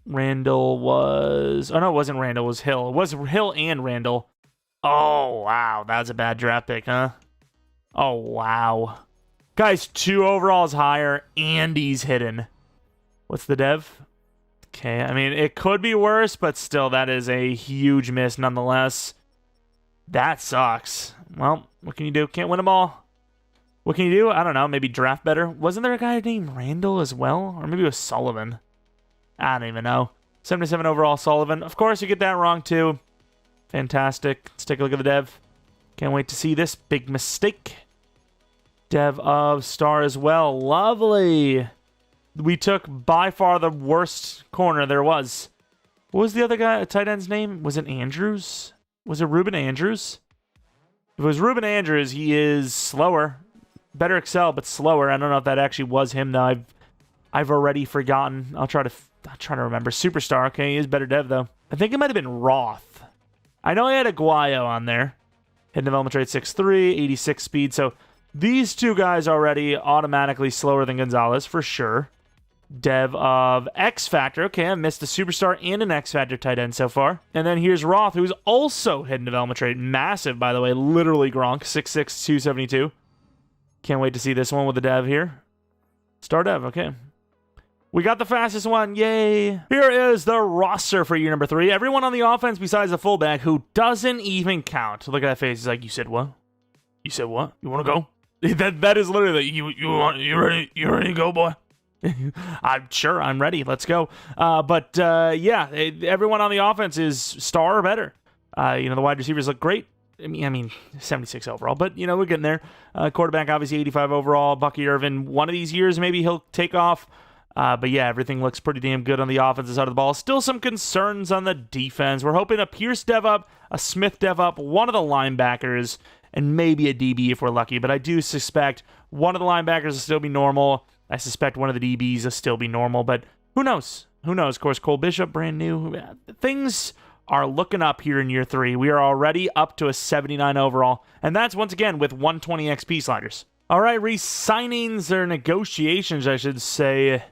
A: Randall was... Oh, no, it wasn't Randall. It was Hill. It was Hill and Randall. Oh, wow. That was a bad draft pick, huh? Oh, wow. Guy's 2 overalls higher, and he's hidden. What's the dev? Okay, I mean, it could be worse, but still, that is a huge miss nonetheless. That sucks. Well, what can you do? Can't win them all. What can you do? I don't know. Maybe draft better. Wasn't there a guy named Randall as well? Or maybe it was Sullivan. I don't even know. 77 overall Sullivan. Of course, you get that wrong, too. Fantastic. Let's take a look at the dev. Can't wait to see this big mistake. Dev of star as well. Lovely. We took by far the worst corner there was. What was the other guy, tight end's name? Was it Andrews? Was it Ruben Andrews? If it was Ruben Andrews, he is slower. Better excel, but slower. I don't know if that actually was him, though. I've already forgotten. I'll try to remember. Superstar. Okay, he is better dev, though. I think it might have been Roth. I know I had Aguayo on there. Hidden development rate 6'3", 86 speed. So these two guys already automatically slower than Gonzalez, for sure. Dev of X Factor. Okay, I missed a Superstar and an X Factor tight end so far. And then here's Roth, who's also hidden development rate. Massive, by the way. Literally Gronk. 6'6", 272. Can't wait to see this one with the dev here. Star dev, okay. We got the fastest one, yay. Here is the roster for year number 3. Everyone on the offense besides the fullback who doesn't even count. Look at that face, he's like, you said what? You said what? You want to go? that is literally, you ready to go, boy? I'm ready, let's go. Yeah, everyone on the offense is star or better. The wide receivers look great. I mean, 76 overall, but, we're getting there. Quarterback, obviously, 85 overall. Bucky Irvin, one of these years, maybe he'll take off. But yeah, everything looks pretty damn good on the offensive side of the ball. Still some concerns on the defense. We're hoping a Pierce dev up, a Smith dev up, one of the linebackers, and maybe a DB if we're lucky. But I do suspect one of the linebackers will still be normal. I suspect one of the DBs will still be normal, but who knows? Who knows? Of course, Cole Bishop, brand new. Things are looking up here in year 3. We are already up to a 79 overall, and that's once again with 120 XP sliders. All right, re-signings or negotiations, I should say.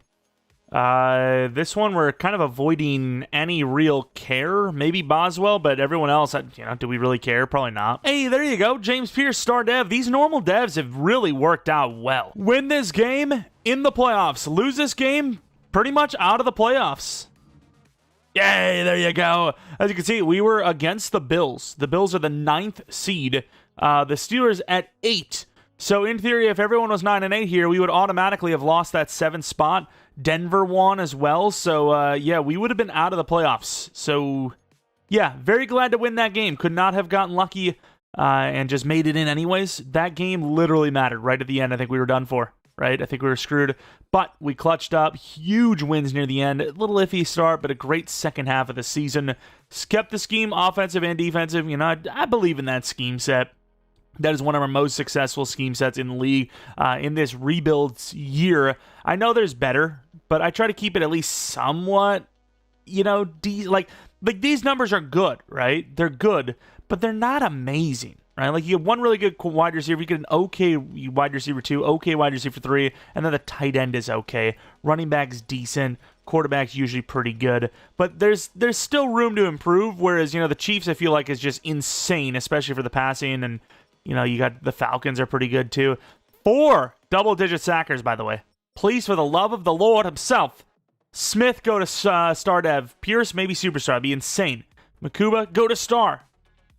A: This one we're kind of avoiding any real care. Maybe Boswell, but everyone else, do we really care? Probably not. Hey, there you go. James Pierce, star dev. These normal devs have really worked out well. Win this game in the playoffs. Lose this game, pretty much out of the playoffs. Yay, there you go. As you can see, we were against the Bills. The Bills are the 9th seed. The Steelers at 8. So in theory, if everyone was 9-8 here, we would automatically have lost that 7th spot. Denver won as well. So yeah, we would have been out of the playoffs. So yeah, very glad to win that game. Could not have gotten lucky and just made it in anyways. That game literally mattered right at the end. I think we were done for, right? I think we were screwed. But we clutched up. Huge wins near the end. A little iffy start, but a great second half of the season. Kept the scheme offensive and defensive. I believe in that scheme set. That is one of our most successful scheme sets in the league in this rebuild year. I know there's better, but I try to keep it at least somewhat, like these numbers are good, right? They're good, but they're not amazing, right? Like you have one really good wide receiver, you get an okay wide receiver 2, okay wide receiver 3, and then the tight end is okay. Running back's decent. Quarterback's usually pretty good, but there's still room to improve, whereas, the Chiefs I feel like is just insane, especially for the passing, and you got the Falcons are pretty good too. 4 double-digit sackers, by the way. Please, for the love of the Lord himself. Smith, go to star dev. Pierce, maybe superstar. That'd be insane. Makuba, go to star.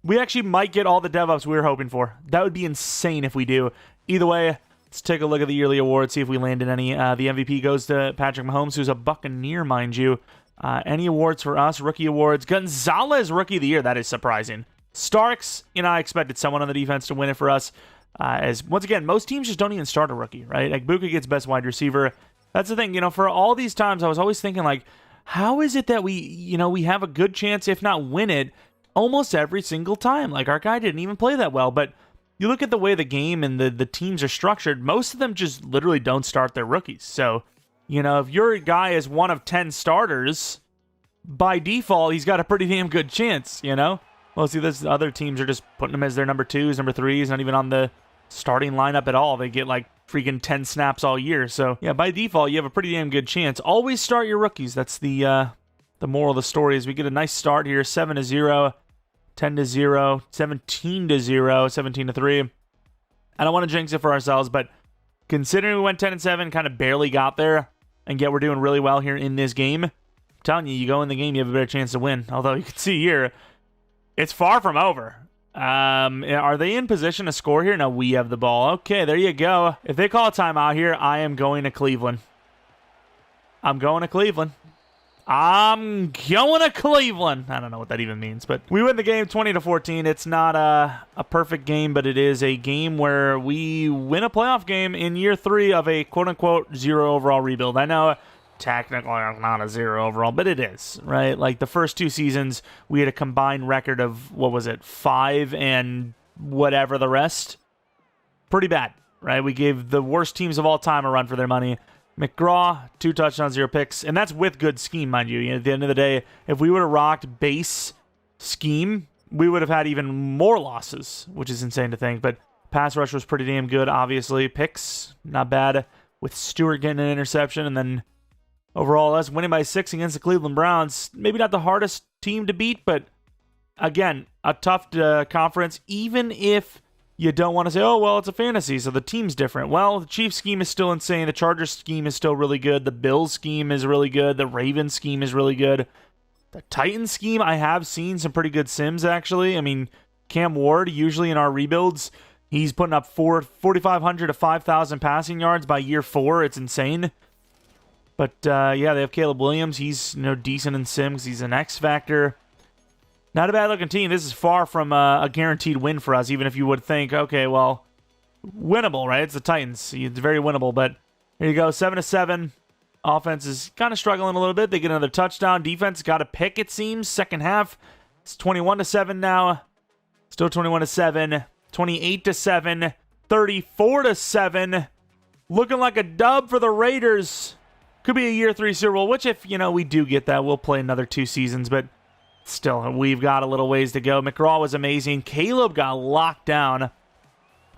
A: We actually might get all the dev ups we were hoping for. That would be insane if we do. Either way, let's take a look at the yearly awards, see if we landed any. The MVP goes to Patrick Mahomes, who's a Buccaneer, mind you. Any awards for us? Rookie awards. Gonzalez, Rookie of the Year. That is surprising. Starks, I expected someone on the defense to win it for us. As once again, most teams just don't even start a rookie, right? Like Buka gets best wide receiver. That's the thing, for all these times I was always thinking like, how is it that we have a good chance, if not win it, almost every single time? Like our guy didn't even play that well, but you look at the way the game and the teams are structured, most of them just literally don't start their rookies. So, if your guy is one of 10 starters, by default, he's got a pretty damn good chance, Well, see, those other teams are just putting them as their number 2s, number 3s, not even on the starting lineup at all. They get like freaking 10 snaps all year. So yeah, by default, you have a pretty damn good chance. Always start your rookies. That's the moral of the story. Is we get a nice start here: 7-0, 10-0, 17-0, 17-3. I don't want to jinx it for ourselves, but considering we went 10-7, kind of barely got there, and yet we're doing really well here in this game. I'm telling you, you go in the game, you have a better chance to win. Although you can see here, it's far from over. Are they in position to score here? No, we have the ball. Okay, there you go. If they call a timeout here, I am going to Cleveland. I'm going to Cleveland. I'm going to Cleveland. I don't know what that even means, but we win the game 20-14. It's not a perfect game, but it is a game where we win a playoff game in year 3 of a quote-unquote 0 overall rebuild. I know technically not a 0 overall, but it is, right? Like, the first 2 seasons, we had a combined record of, 5 and whatever the rest. Pretty bad, right? We gave the worst teams of all time a run for their money. McGraw, 2 touchdowns, 0 picks, and that's with good scheme, mind you. At the end of the day, if we would have rocked base scheme, we would have had even more losses, which is insane to think, but pass rush was pretty damn good, obviously. Picks, not bad, with Stewart getting an interception, and then overall, us winning by 6 against the Cleveland Browns. Maybe not the hardest team to beat, but again, a tough conference, even if you don't want to say, oh, well, it's a fantasy, so the team's different. Well, the Chiefs scheme is still insane. The Chargers scheme is still really good. The Bills scheme is really good. The Ravens scheme is really good. The Titans scheme, I have seen some pretty good sims, actually. I mean, Cam Ward, usually in our rebuilds, he's putting up 4,500 to 5,000 passing yards by year 4. It's insane. But, yeah, they have Caleb Williams. He's, decent in sims. He's an X factor. Not a bad-looking team. This is far from a guaranteed win for us, even if you would think, okay, well, winnable, right? It's the Titans. It's very winnable, but here you go, 7-7. Offense is kind of struggling a little bit. They get another touchdown. Defense got a pick, it seems. Second half, it's 21-7 now. Still 21-7. 28-7. 34-7. Looking like a dub for the Raiders. Could be a year 3 Super Bowl, which if, we do get that, we'll play another 2 seasons, but still, we've got a little ways to go. McGraw was amazing. Caleb got locked down.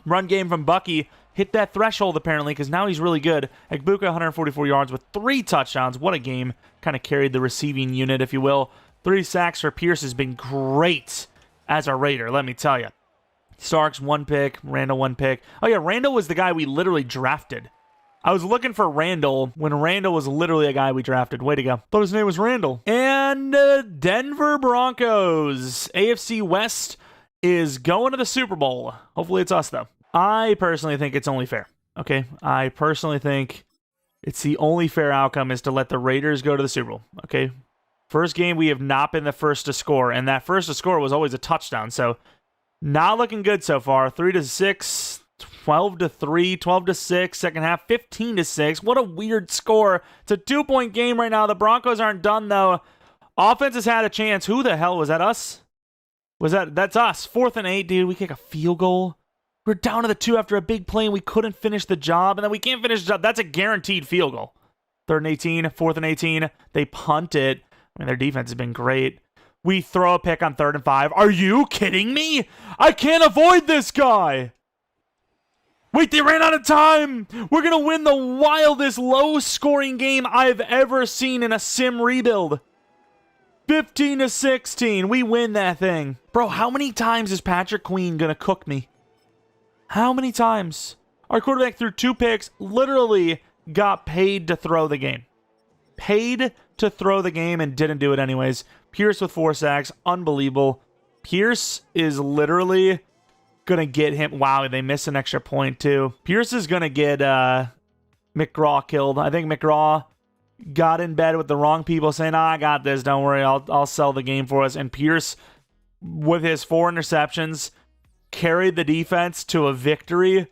A: Run game from Bucky hit that threshold, apparently, because now he's really good. Egbuka, 144 yards with 3 touchdowns. What a game. Kind of carried the receiving unit, if you will. 3 sacks for Pierce has been great as a Raider, let me tell you. Starks, 1 pick. Randall, 1 pick. Oh, yeah, Randall was the guy we literally drafted. I was looking for Randall when Randall was literally a guy we drafted. Way to go. Thought his name was Randall. And Denver Broncos. AFC West is going to the Super Bowl. Hopefully it's us, though. I personally think it's only fair. Okay? I personally think it's the only fair outcome is to let the Raiders go to the Super Bowl. Okay? First game, we have not been the first to score. And that first to score was always a touchdown. So, not looking good so far. 3-6. 12-3, 12-6, second half, 15-6. What a weird score. It's a 2-point game right now. The Broncos aren't done, though. Offense has had a chance. Who the hell? Was that us? That's us. 4th and 8, dude. We kick a field goal. We're down to the 2 after a big play, and we couldn't finish the job, and then we can't finish the job. That's a guaranteed field goal. 3rd and 18, 4th and 18. They punt it. I mean, their defense has been great. We throw a pick on 3rd and 5. Are you kidding me? I can't avoid this guy. Wait, they ran out of time! We're gonna win the wildest low-scoring game I've ever seen in a sim rebuild. 15-16, we win that thing. Bro, how many times is Patrick Queen gonna cook me? How many times? Our quarterback threw 2 picks, literally got paid to throw the game. Paid to throw the game and didn't do it anyways. Pierce with 4 sacks, unbelievable. Pierce is literally gonna get him. Wow, they missed an extra point too. Pierce is gonna get McGraw killed. I think McGraw got in bed with the wrong people saying, I got this, don't worry, I'll sell the game for us. And Pierce, with his 4 interceptions, carried the defense to a victory,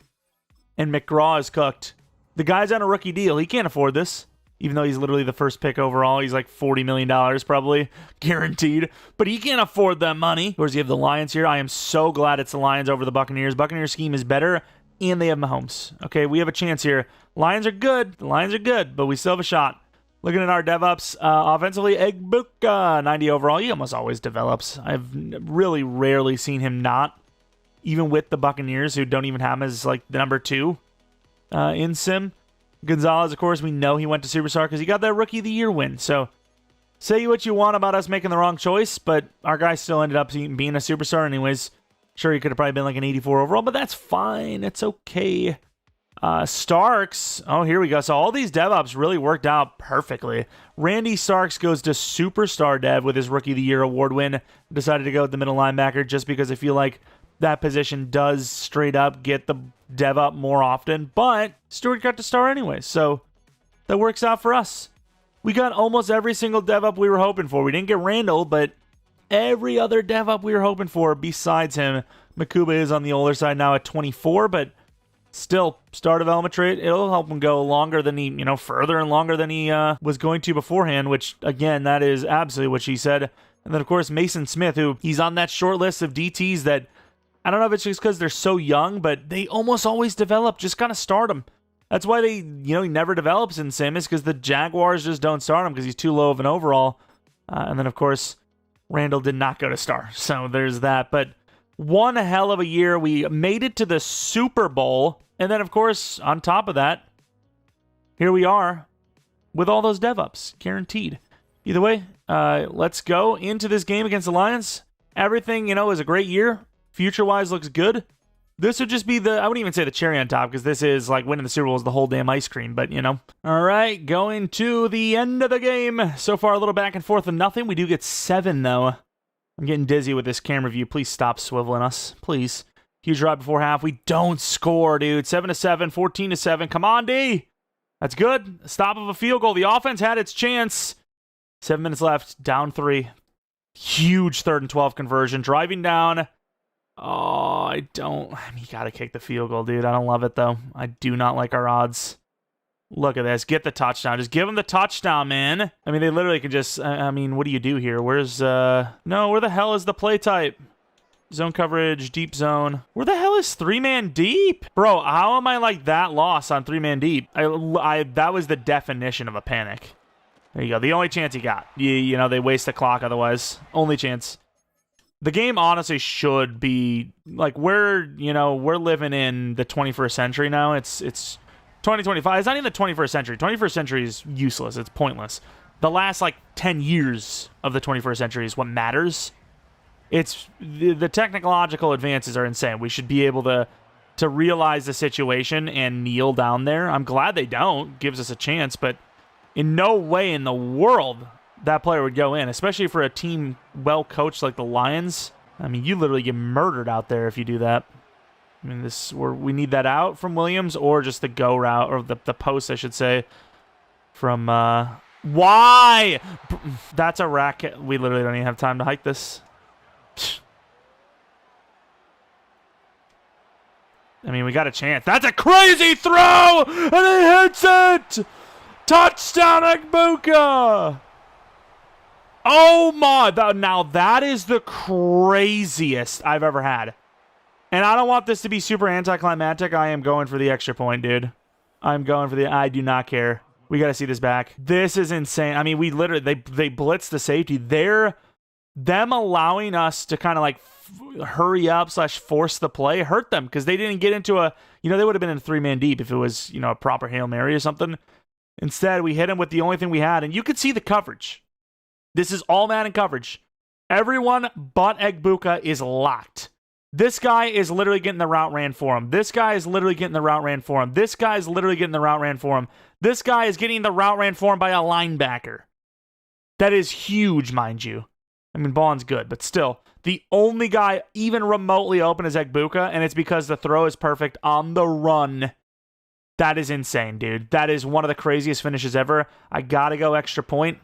A: and McGraw is cooked. The guy's on a rookie deal. He can't afford this. Even though he's literally the first pick overall, he's like $40 million probably, guaranteed. But he can't afford that money. Of course, you have the Lions here. I am so glad it's the Lions over the Buccaneers. Buccaneers scheme is better, and they have Mahomes. Okay, we have a chance here. Lions are good. The Lions are good, but we still have a shot. Looking at our DevOps, offensively, Egbuka, 90 overall. He almost always develops. I've really rarely seen him not, even with the Buccaneers, who don't even have him as like the number 2 in sim. Gonzalez, of course, we know he went to Superstar because he got that Rookie of the Year win. So, say what you want about us making the wrong choice, but our guy still ended up being a Superstar anyways. Sure, he could have probably been like an 84 overall, but that's fine. It's okay. Starks. Oh, here we go. So, all these DevOps really worked out perfectly. Randy Starks goes to Superstar Dev with his Rookie of the Year award win. Decided to go with the middle linebacker just because I feel like that position does straight up get the dev up more often, but Stewart got to star anyway, so that works out for us. We got almost every single dev up we were hoping for. We didn't get Randall, but every other dev up we were hoping for besides him. Makuba is on the older side now at 24, but Still, star development trait, it'll help him go longer than he, further and longer than he was going to beforehand, which, again, that is absolutely what she said. And then, of course, Mason Smith, who he's on that short list of DTs that, I don't know if it's just because they're so young, but they almost always develop. Just kind of start him. That's why he never develops in Sim, is because the Jaguars just don't start him because he's too low of an overall. And then, of course, Randall did not go to star. So there's that. But one hell of a year. We made it to the Super Bowl. And then, of course, on top of that, here we are with all those dev-ups, guaranteed. Either way, let's go into this game against the Lions. Everything, is a great year. Future-wise looks good. This would just be I wouldn't even say the cherry on top, because this is like winning the Super Bowl is the whole damn ice cream, but All right, going to the end of the game. So far, a little back and forth and nothing. We do get 7, though. I'm getting dizzy with this camera view. Please stop swiveling us. Please. Huge drive before half. We don't score, dude. 7-7, 14-7. Come on, D. That's good. Stop of a field goal. The offense had its chance. 7 minutes left. Down 3. Huge 3rd and 12 conversion. Driving down. Oh, you gotta kick the field goal, dude. I don't love it, though. I do not like our odds. Look at this. Get the touchdown. Just give them the touchdown, man. I mean, they literally can just... what do you do here? Where's... No, where the hell is the play type? Zone coverage, deep zone. Where the hell is 3-man deep? Bro, how am I like that lost on 3-man deep? That was the definition of a panic. There you go. The only chance he got. They waste the clock otherwise. Only chance. The game honestly should be like we're living in the 21st century now. It's 2025. It's not even the 21st century. 21st century is useless. It's pointless. The last 10 years of the 21st century is what matters. It's the technological advances are insane. We should be able to realize the situation and kneel down there. I'm glad they don't. Gives us a chance, but in no way in the world that player would go in, especially for a team well coached like the Lions. I mean, you literally get murdered out there if you do that. I mean, we need that out from Williams, or just the go route, or the post, I should say, from why? That's a racket. We literally don't even have time to hike this. I mean, we got a chance. That's a crazy throw, and he hits it. Touchdown, Egbuka. Oh my, now that is the craziest I've ever had. And I don't want this to be super anticlimactic. I am going for the extra point, dude. I do not care. We got to see this back. This is insane. I mean, we literally, they blitzed the safety. Them allowing us to kind of hurry up / force the play hurt them, because they didn't get into they would have been in a 3-man deep if it was, a proper Hail Mary or something. Instead, we hit him with the only thing we had, and you could see the coverage. This is all Madden coverage. Everyone but Egbuka is locked. This guy is literally getting the route ran for him. This guy is literally getting the route ran for him. This guy is literally getting the route ran for him. This guy is getting the route ran for him by a linebacker. That is huge, mind you. I mean, Bond's good, but still. The only guy even remotely open is Egbuka, and it's because the throw is perfect on the run. That is insane, dude. That is one of the craziest finishes ever. I gotta go extra point,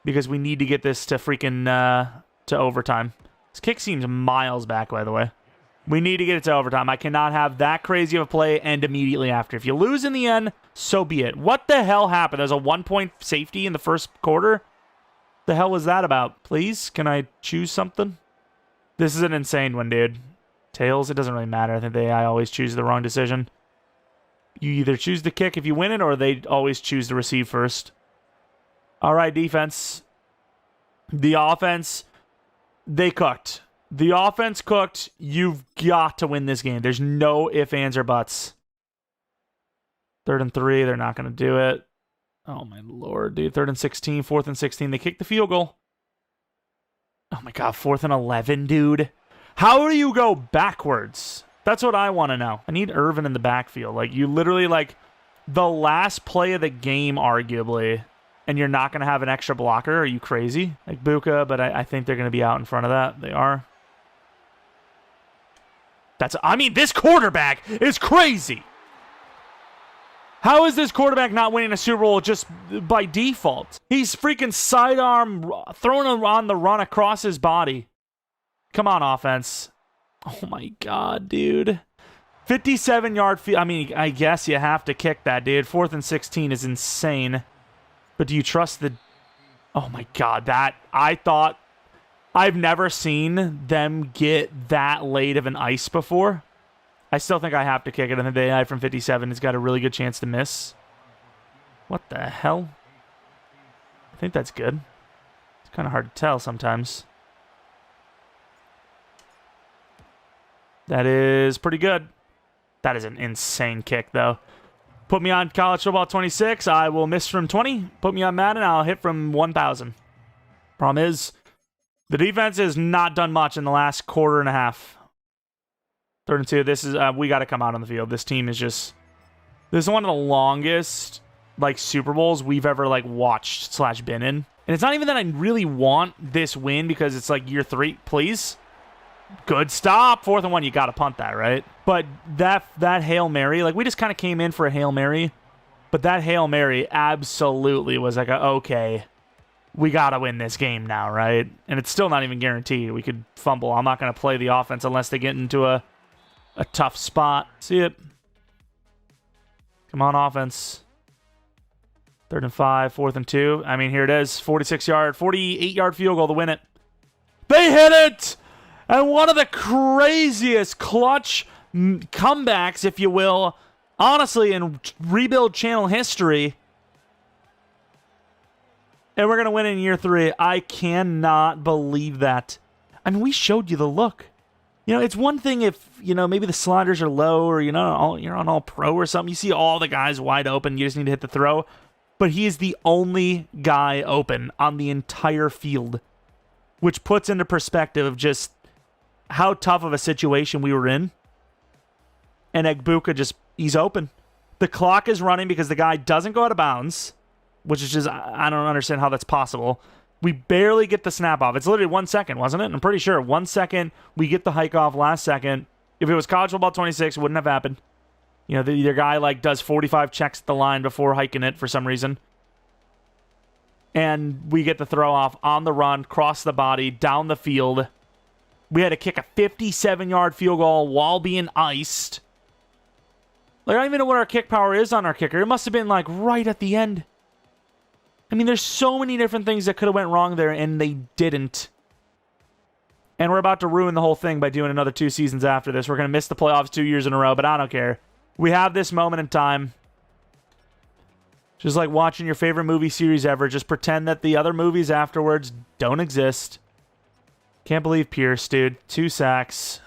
A: because we need to get this to freaking, to overtime. This kick seems miles back, by the way. We need to get it to overtime. I cannot have that crazy of a play end immediately after. If you lose in the end, so be it. What the hell happened? There's a 1-point safety in the first quarter? The hell was that about? Please, can I choose something? This is an insane one, dude. Tails, it doesn't really matter. I think I always choose the wrong decision. You either choose the kick if you win it, or they always choose to receive first. All right, defense. The offense, they cooked. The offense cooked. You've got to win this game. There's no ifs, ands, or buts. 3rd and 3, they're not going to do it. Oh, my Lord, dude. 3rd and 16, 4th and 16. They kicked the field goal. Oh, my God. 4th and 11, dude. How do you go backwards? That's what I want to know. I need Irvin in the backfield. You literally, the last play of the game, arguably, and you're not going to have an extra blocker? Are you crazy? Egbuka, but I think they're going to be out in front of that. They are. This quarterback is crazy. How is this quarterback not winning a Super Bowl just by default? He's freaking sidearm throwing on the run across his body. Come on, offense. Oh my God, dude. 57-yard field. I mean, I guess you have to kick that, dude. 4th and 16 is insane. But do you trust the... Oh, my God. That... I thought... I've never seen them get that late of an ice before. I still think I have to kick it. I think the AI from 57 has got a really good chance to miss. What the hell? I think that's good. It's kind of hard to tell sometimes. That is pretty good. That is an insane kick, though. Put me on college football 26, I will miss from 20. Put me on Madden, I'll hit from 1,000. Problem is, the defense has not done much in the last quarter and a half. 3rd and 2. This is we got to come out on the field. This team is just... This is one of the longest like Super Bowls we've ever like watched / been in. And it's not even that I really want this win because it's like year 3. Please. Good stop. 4th and 1. You got to punt that, right? But that Hail Mary, like we just kind of came in for a Hail Mary. But that Hail Mary absolutely was like, okay, we got to win this game now, right? And it's still not even guaranteed. We could fumble. I'm not going to play the offense unless they get into a tough spot. See it. Come on, offense. 3rd and 5, 4th and 2. I mean, here it is. 48-yard field goal to win it. They hit it! And one of the craziest clutch comebacks, if you will, honestly, in Rebuild Channel history. And we're going to win in year 3. I cannot believe that. I mean, we showed you the look. You know, it's one thing if, you know, maybe the sliders are low or, you know, you're on all pro or something. You see all the guys wide open. You just need to hit the throw. But he is the only guy open on the entire field, which puts into perspective of just how tough of a situation we were in. And Egbuka just, he's open. The clock is running because the guy doesn't go out of bounds, which is just, I don't understand how that's possible. We barely get the snap off. It's literally 1 second, wasn't it? I'm pretty sure. 1 second, we get the hike off last second. If it was college football 26, it wouldn't have happened. You know, either guy like does 45 checks at the line before hiking it for some reason. And we get the throw off on the run, cross the body, down the field. We had to kick a 57-yard field goal while being iced. Like, I don't even know what our kick power is on our kicker. It must have been, like, right at the end. I mean, there's so many different things that could have went wrong there, and they didn't. And we're about to ruin the whole thing by doing another 2 seasons after this. We're going to miss the playoffs 2 years in a row, but I don't care. We have this moment in time. Just like watching your favorite movie series ever. Just pretend that the other movies afterwards don't exist. Can't believe Pierce, dude. 2 sacks.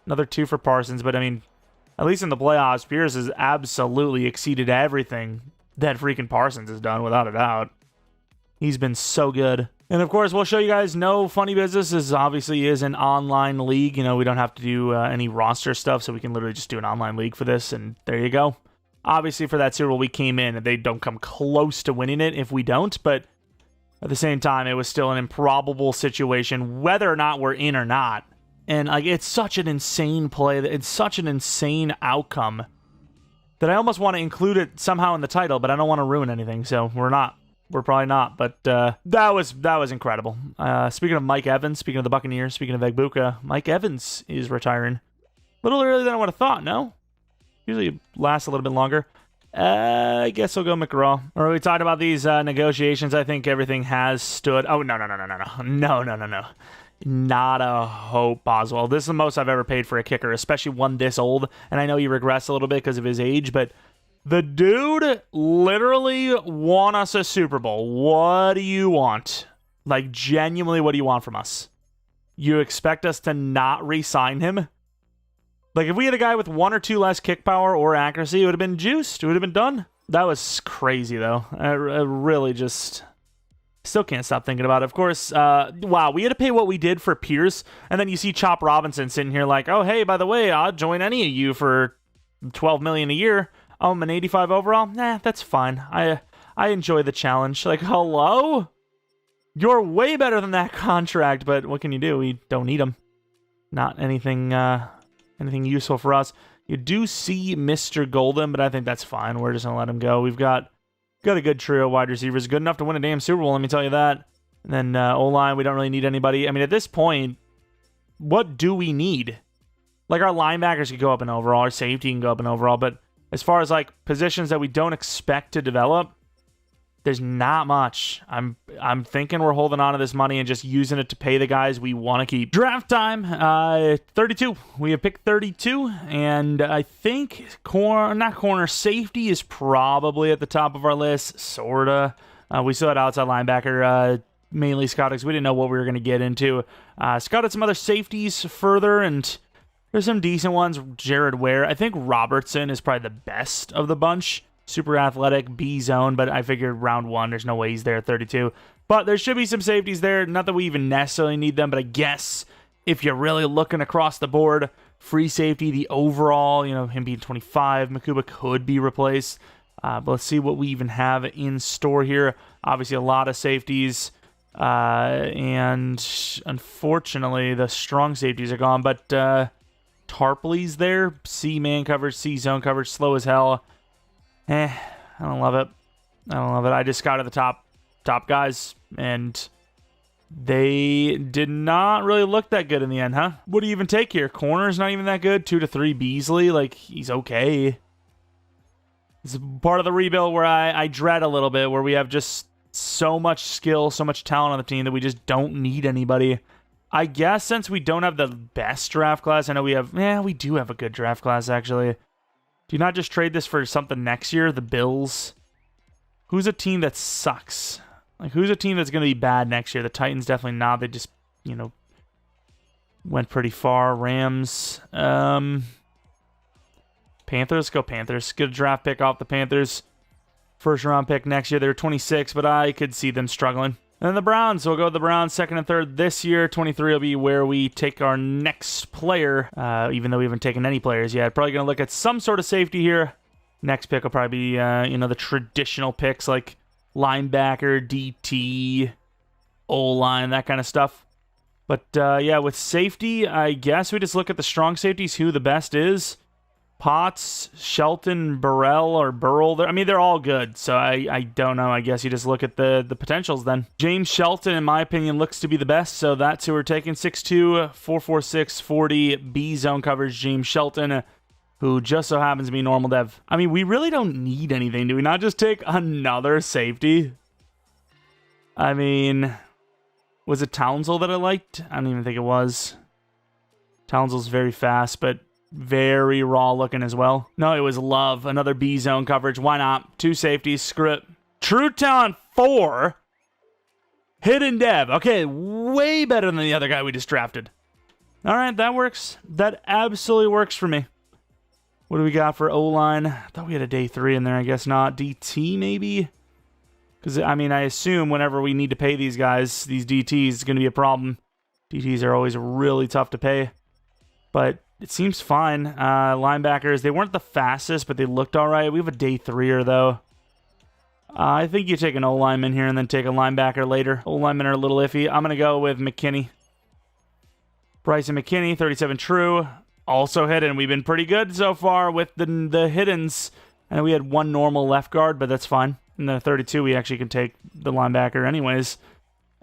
A: Another 2 for Parsons. But, I mean, at least in the playoffs, Pierce has absolutely exceeded everything that freaking Parsons has done, without a doubt. He's been so good. And, of course, we'll show you guys no funny business. This obviously is an online league. You know, we don't have to do any roster stuff, so we can literally just do an online league for this. And there you go. Obviously, for that Super Bowl, we came in, and they don't come close to winning it if we don't. But at the same time, it was still an improbable situation, whether or not we're in or not. And like, it's such an insane play. It's such an insane outcome that I almost want to include it somehow in the title, but I don't want to ruin anything, so we're not. We're probably not, but that was incredible. Speaking of Mike Evans, speaking of the Buccaneers, speaking of Egbuka, Mike Evans is retiring. A little earlier than I would have thought, no? Usually it lasts a little bit longer. I guess I'll go McGraw. All right, we talked about these negotiations. I think everything has stood. Oh, no. Not a hope, Boswell. This is the most I've ever paid for a kicker, especially one this old. And I know he regressed a little bit because of his age, but the dude literally won us a Super Bowl. What do you want? Like, genuinely, what do you want from us? You expect us to not re-sign him? Like, if we had a guy with 1 or 2 less kick power or accuracy, it would have been juiced. It would have been done. That was crazy, though. I really just still can't stop thinking about it. Of course, wow, we had to pay what we did for Pierce, and then you see Chop Robinson sitting here like, oh, hey, by the way, I'll join any of you for $12 million a year. Oh, I'm an 85 overall? Nah, that's fine. I enjoy the challenge. Like, hello? You're way better than that contract, but what can you do? We don't need him. Not anything useful for us. You do see Mr. Golden, but I think that's fine. We're just going to let him go. We've got a good trio of wide receivers. Good enough to win a damn Super Bowl, let me tell you that. And then O-line, we don't really need anybody. I mean, at this point, what do we need? Like, our linebackers could go up in overall, our safety can go up in overall, but as far as, like, positions that we don't expect to develop, there's not much. I'm thinking we're holding on to this money and just using it to pay the guys we want to keep. Draft time, 32. We have picked 32, and I think safety is probably at the top of our list, sorta. We still had outside linebacker, mainly scouted because we didn't know what we were going to get into. Scouted some other safeties further, and there's some decent ones. Jared Ware. I think Robertson is probably the best of the bunch. Super athletic, B zone, but I figured round 1, there's no way he's there at 32. But there should be some safeties there. Not that we even necessarily need them, but I guess if you're really looking across the board, free safety, the overall, him being 25, Makuba could be replaced. But let's see what we even have in store here. Obviously, a lot of safeties. And unfortunately, the strong safeties are gone. But Tarpley's there. C man coverage, C zone coverage, slow as hell. I don't love it. I just scouted the top guys, and they did not really look that good in the end, huh? What do you even take here? Corner's not even that good. 2 to 3 Beasley, like, he's okay. It's part of the rebuild where I dread a little bit, where we have just so much skill, so much talent on the team that we just don't need anybody. I guess since we don't have the best draft class, I know we do have a good draft class, actually. Do you not just trade this for something next year? The Bills? Who's a team that sucks? Like, who's a team that's going to be bad next year? The Titans definitely not. They just, went pretty far. Rams. Panthers. Go Panthers. Get a draft pick off the Panthers. First round pick next year. They were 26, but I could see them struggling. And then the Browns. We'll go with the Browns, 2nd and 3rd this year. 23 will be where we take our next player, even though we haven't taken any players yet. Probably going to look at some sort of safety here. Next pick will probably be, the traditional picks like linebacker, DT, O-line, that kind of stuff. But, with safety, I guess we just look at the strong safeties, who the best is. Potts, Shelton, Burrell, or Burrell. They're all good, so I don't know. I guess you just look at the potentials then. James Shelton, in my opinion, looks to be the best, so that's who we're taking. 6'2", 4'46", 40, B-zone coverage, James Shelton, who just so happens to be normal dev. We really don't need anything. Do we not just take another safety? Was it Townsell that I liked? I don't even think it was. Townsell's very fast, but very raw looking as well. No, it was Love. Another B zone coverage. Why not? 2 safeties. Screw it. True Talent 4. Hidden Dev. Okay, way better than the other guy we just drafted. All right, that works. That absolutely works for me. What do we got for O-line? I thought we had a day 3 in there. I guess not. DT maybe? Because, I assume whenever we need to pay these guys, these DTs, is going to be a problem. DTs are always really tough to pay. But it seems fine. Linebackers, they weren't the fastest, but they looked all right. We have a day 3er, though. I think you take an O-lineman here and then take a linebacker later. O-linemen are a little iffy. I'm going to go with McKinney. Bryson McKinney, 37 true. Also hidden. We've been pretty good so far with the hiddens. I know we had 1 normal left guard, but that's fine. And then 32, we actually can take the linebacker anyways.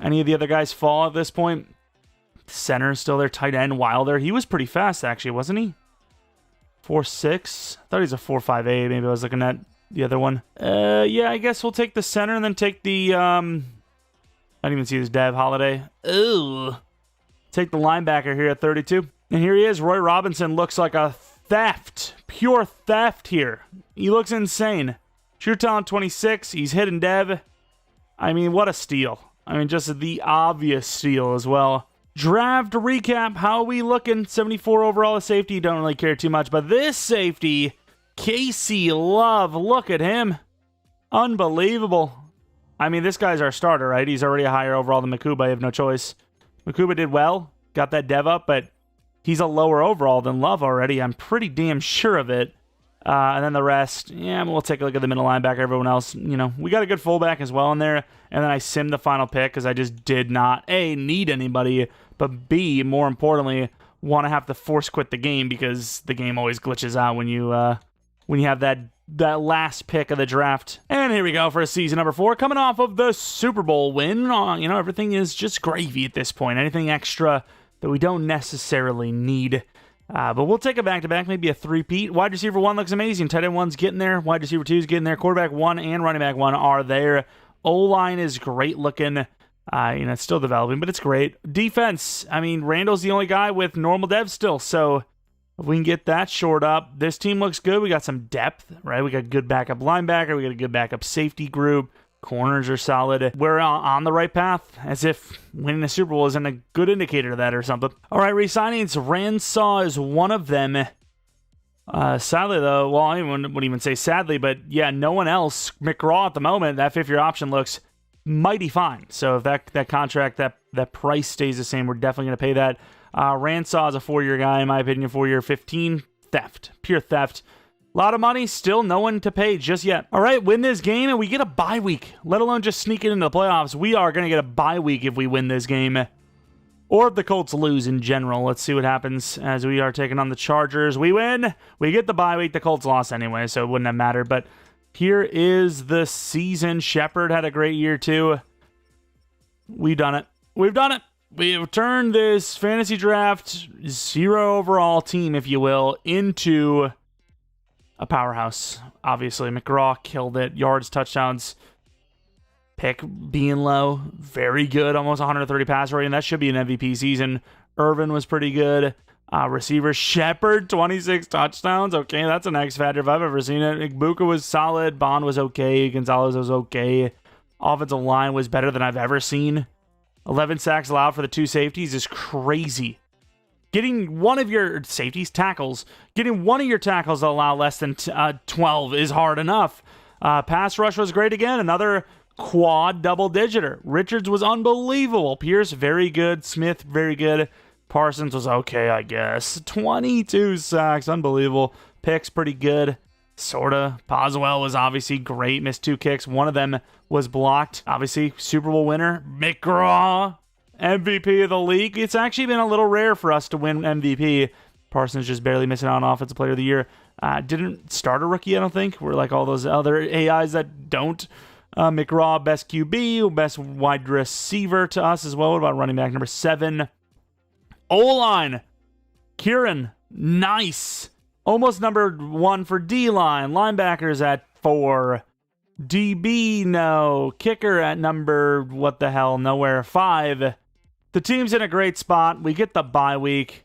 A: Any of the other guys fall at this point? Center still there, tight end Wilder. He was pretty fast, actually, wasn't he? 4'6". I thought he was a 4'5". Maybe I was looking at the other one. I guess we'll take the center and then take the, I didn't even see this Dev Holiday. Ooh. Take the linebacker here at 32. And here he is. Roy Robinson looks like a theft. Pure theft here. He looks insane. True Talent 26. He's hidden Dev. What a steal. Just the obvious steal as well. Draft recap. How are we looking? 74 overall as safety. Don't really care too much. But this safety, Casey Love. Look at him. Unbelievable. This guy's our starter, right? He's already a higher overall than Makuba. I have no choice. Makuba did well. Got that dev up, but he's a lower overall than Love already. I'm pretty damn sure of it. And then the rest, we'll take a look at the middle linebacker. Everyone else, we got a good fullback as well in there. And then I simmed the final pick because I just did not, A, need anybody, but B, more importantly, want to have to force quit the game because the game always glitches out when you have that last pick of the draft. And here we go for season number 4, coming off of the Super Bowl win. Everything is just gravy at this point. Anything extra that we don't necessarily need. But we'll take a back-to-back, maybe a three-peat. Wide receiver 1 looks amazing. Tight end 1's getting there. Wide receiver 2's getting there. Quarterback 1 and running back 1 are there. O-line is great looking. It's still developing, but it's great. Defense, I mean, Randall's the only guy with normal dev still, so if we can get that shored up, this team looks good. We got some depth, right? We got good backup linebacker. We got a good backup safety group. Corners are solid. We're on the right path, as if winning the Super Bowl isn't a good indicator of that or something. All right, re-signings. Ransaw is one of them. Sadly, though, well, I wouldn't even say sadly, but yeah, no one else. McGraw at the moment, that fifth-year option looks mighty fine. So if that contract, that price stays the same, we're definitely going to pay that. Ransaw is a 4-year guy, in my opinion, 4-year, 15. Theft. Pure theft. A lot of money, still no one to pay just yet. All right, win this game, and we get a bye week, let alone just sneaking into the playoffs. We are going to get a bye week if we win this game, or if the Colts lose in general. Let's see what happens as we are taking on the Chargers. We win. We get the bye week. The Colts lost anyway, so it wouldn't have mattered. But here is the season. Shepard had a great year, too. We've done it. We've done it. We have turned this fantasy draft 0 overall team, if you will, into a powerhouse. Obviously, McGraw killed it. Yards, touchdowns, pick being low. Very good. Almost 130 pass rating. That should be an MVP season. Irvin was pretty good. Receiver Shepard, 26 touchdowns. Okay, that's an X factor if I've ever seen it. Igbuka was solid. Bond was okay. Gonzalez was okay. Offensive line was better than I've ever seen. 11 sacks allowed for the 2 safeties is crazy. Getting one of your tackles to allow less than 12 is hard enough. Pass rush was great again. Another quad double-digiter. Richards was unbelievable. Pierce, very good. Smith, very good. Parsons was okay, I guess. 22 sacks. Unbelievable. Picks, pretty good. Sorta. Boswell was obviously great. Missed 2 kicks. One of them was blocked. Obviously, Super Bowl winner. McGraw. MVP of the league. It's actually been a little rare for us to win MVP. Parsons just barely missing out on Offensive Player of the Year. Didn't start a rookie, I don't think. We're like all those other AIs that don't. McGraw, best QB, best wide receiver to us as well. What about running back number 7? O-line. Kieran, nice. Almost number 1 for D-line. Linebackers at 4. DB, no. Kicker at number, nowhere, 5. The team's in a great spot. We get the bye week.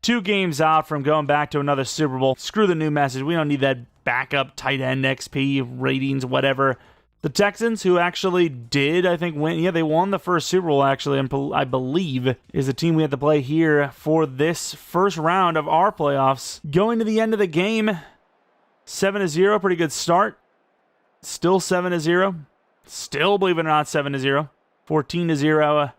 A: 2 games out from going back to another Super Bowl. Screw the new message. We don't need that backup tight end XP ratings, whatever. The Texans, who actually did, I think, win. Yeah, they won the first Super Bowl, actually, I believe, is the team we have to play here for this first round of our playoffs. Going to the end of the game, 7-0, pretty good start. Still 7-0. Still, believe it or not, 7-0. 14-0.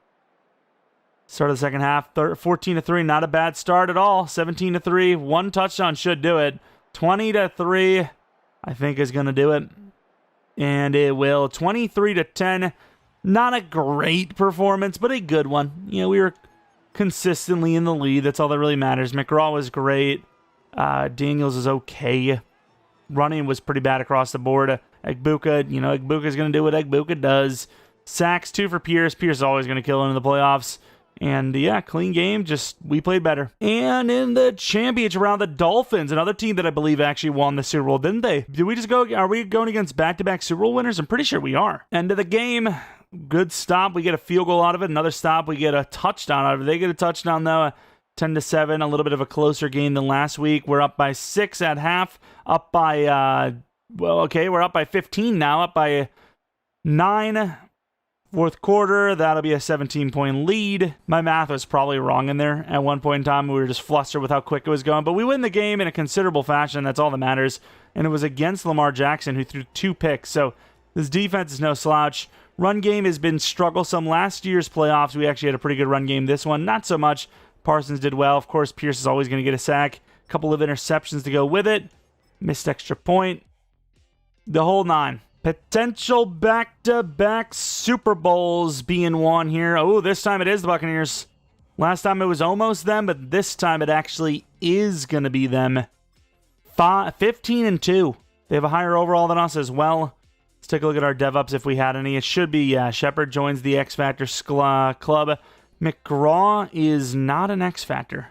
A: Start of the second half. 14-3, not a bad start at all. 17-3, 1 touchdown should do it. 20-3, I think is going to do it. And it will. 23-10, not a great performance, but a good one. We were consistently in the lead. That's all that really matters. McGraw was great. Daniels is okay. Running was pretty bad across the board. Igbuka, Igbuka's going to do what Igbuka does. Sacks, 2 for Pierce. Pierce is always going to kill in the playoffs. And yeah, clean game, just we played better. And in the championship round, the Dolphins, another team that I believe actually won the Super Bowl, didn't they? Are we going against back-to-back Super Bowl winners? I'm pretty sure we are. End of the game, good stop. We get a field goal out of it. Another stop, we get a touchdown out of it. They get a touchdown though, 10-7, a little bit of a closer game than last week. We're up by 6 at half, up by, we're up by 15 now, up by 9. Fourth quarter, that'll be a 17-point lead. My math was probably wrong in there. At one point in time, we were just flustered with how quick it was going. But we win the game in a considerable fashion. That's all that matters. And it was against Lamar Jackson, who threw 2 picks. So this defense is no slouch. Run game has been strugglesome. Last year's playoffs, we actually had a pretty good run game. This one, not so much. Parsons did well. Of course, Pierce is always going to get a sack. A couple of interceptions to go with it. Missed extra point. The whole 9. Potential back-to-back Super Bowls being won here. Oh, this time it is the Buccaneers. Last time it was almost them, but this time it actually is going to be them. 15-2. They have a higher overall than us as well. Let's take a look at our DevUps if we had any. It should be Shepard joins the X Factor club. McGraw is not an X Factor.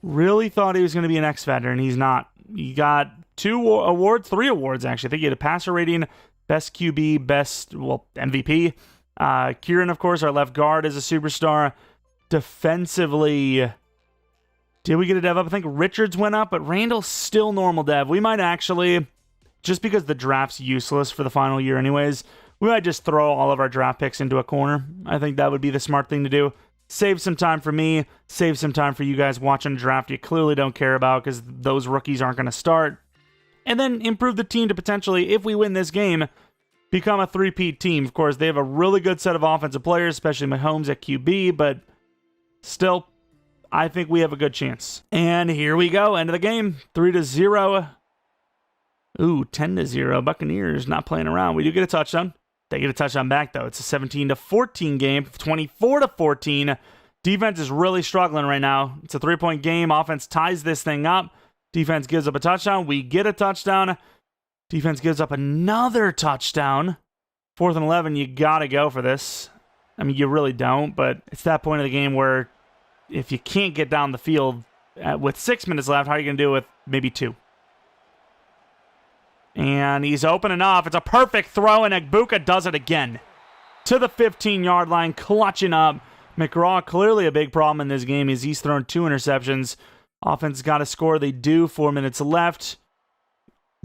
A: Really thought he was going to be an X Factor, and he's not. He got 3 awards, actually. I think he had a passer rating, best QB, MVP. Kieran, of course, our left guard, is a superstar. Defensively, did we get a dev up? I think Richards went up, but Randall's still normal dev. We might actually, just because the draft's useless for the final year anyways, we might just throw all of our draft picks into a corner. I think that would be the smart thing to do. Save some time for me, save some time for you guys watching a draft you clearly don't care about because those rookies aren't going to start. And then improve the team to potentially, if we win this game, become a three-peat team. Of course, they have a really good set of offensive players, especially Mahomes at QB, but still, I think we have a good chance. And here we go, end of the game, 3-0. Ooh, 10-0. Buccaneers not playing around. We do get a touchdown. They get a touchdown back, though. It's a 17-14 game, 24-14. Defense is really struggling right now. It's a 3-point game. Offense ties this thing up. Defense gives up a touchdown. We get a touchdown. Defense gives up another touchdown. 4th and 11, you got to go for this. I mean, you really don't, but it's that point of the game where if you can't get down the field with 6 minutes left, how are you going to do it with maybe 2? And he's open enough. It's a perfect throw, and Egbuka does it again. To the 15-yard line, clutching up. McGraw, clearly a big problem in this game, is he's thrown 2 interceptions. Offense got to score. They do. 4 minutes left.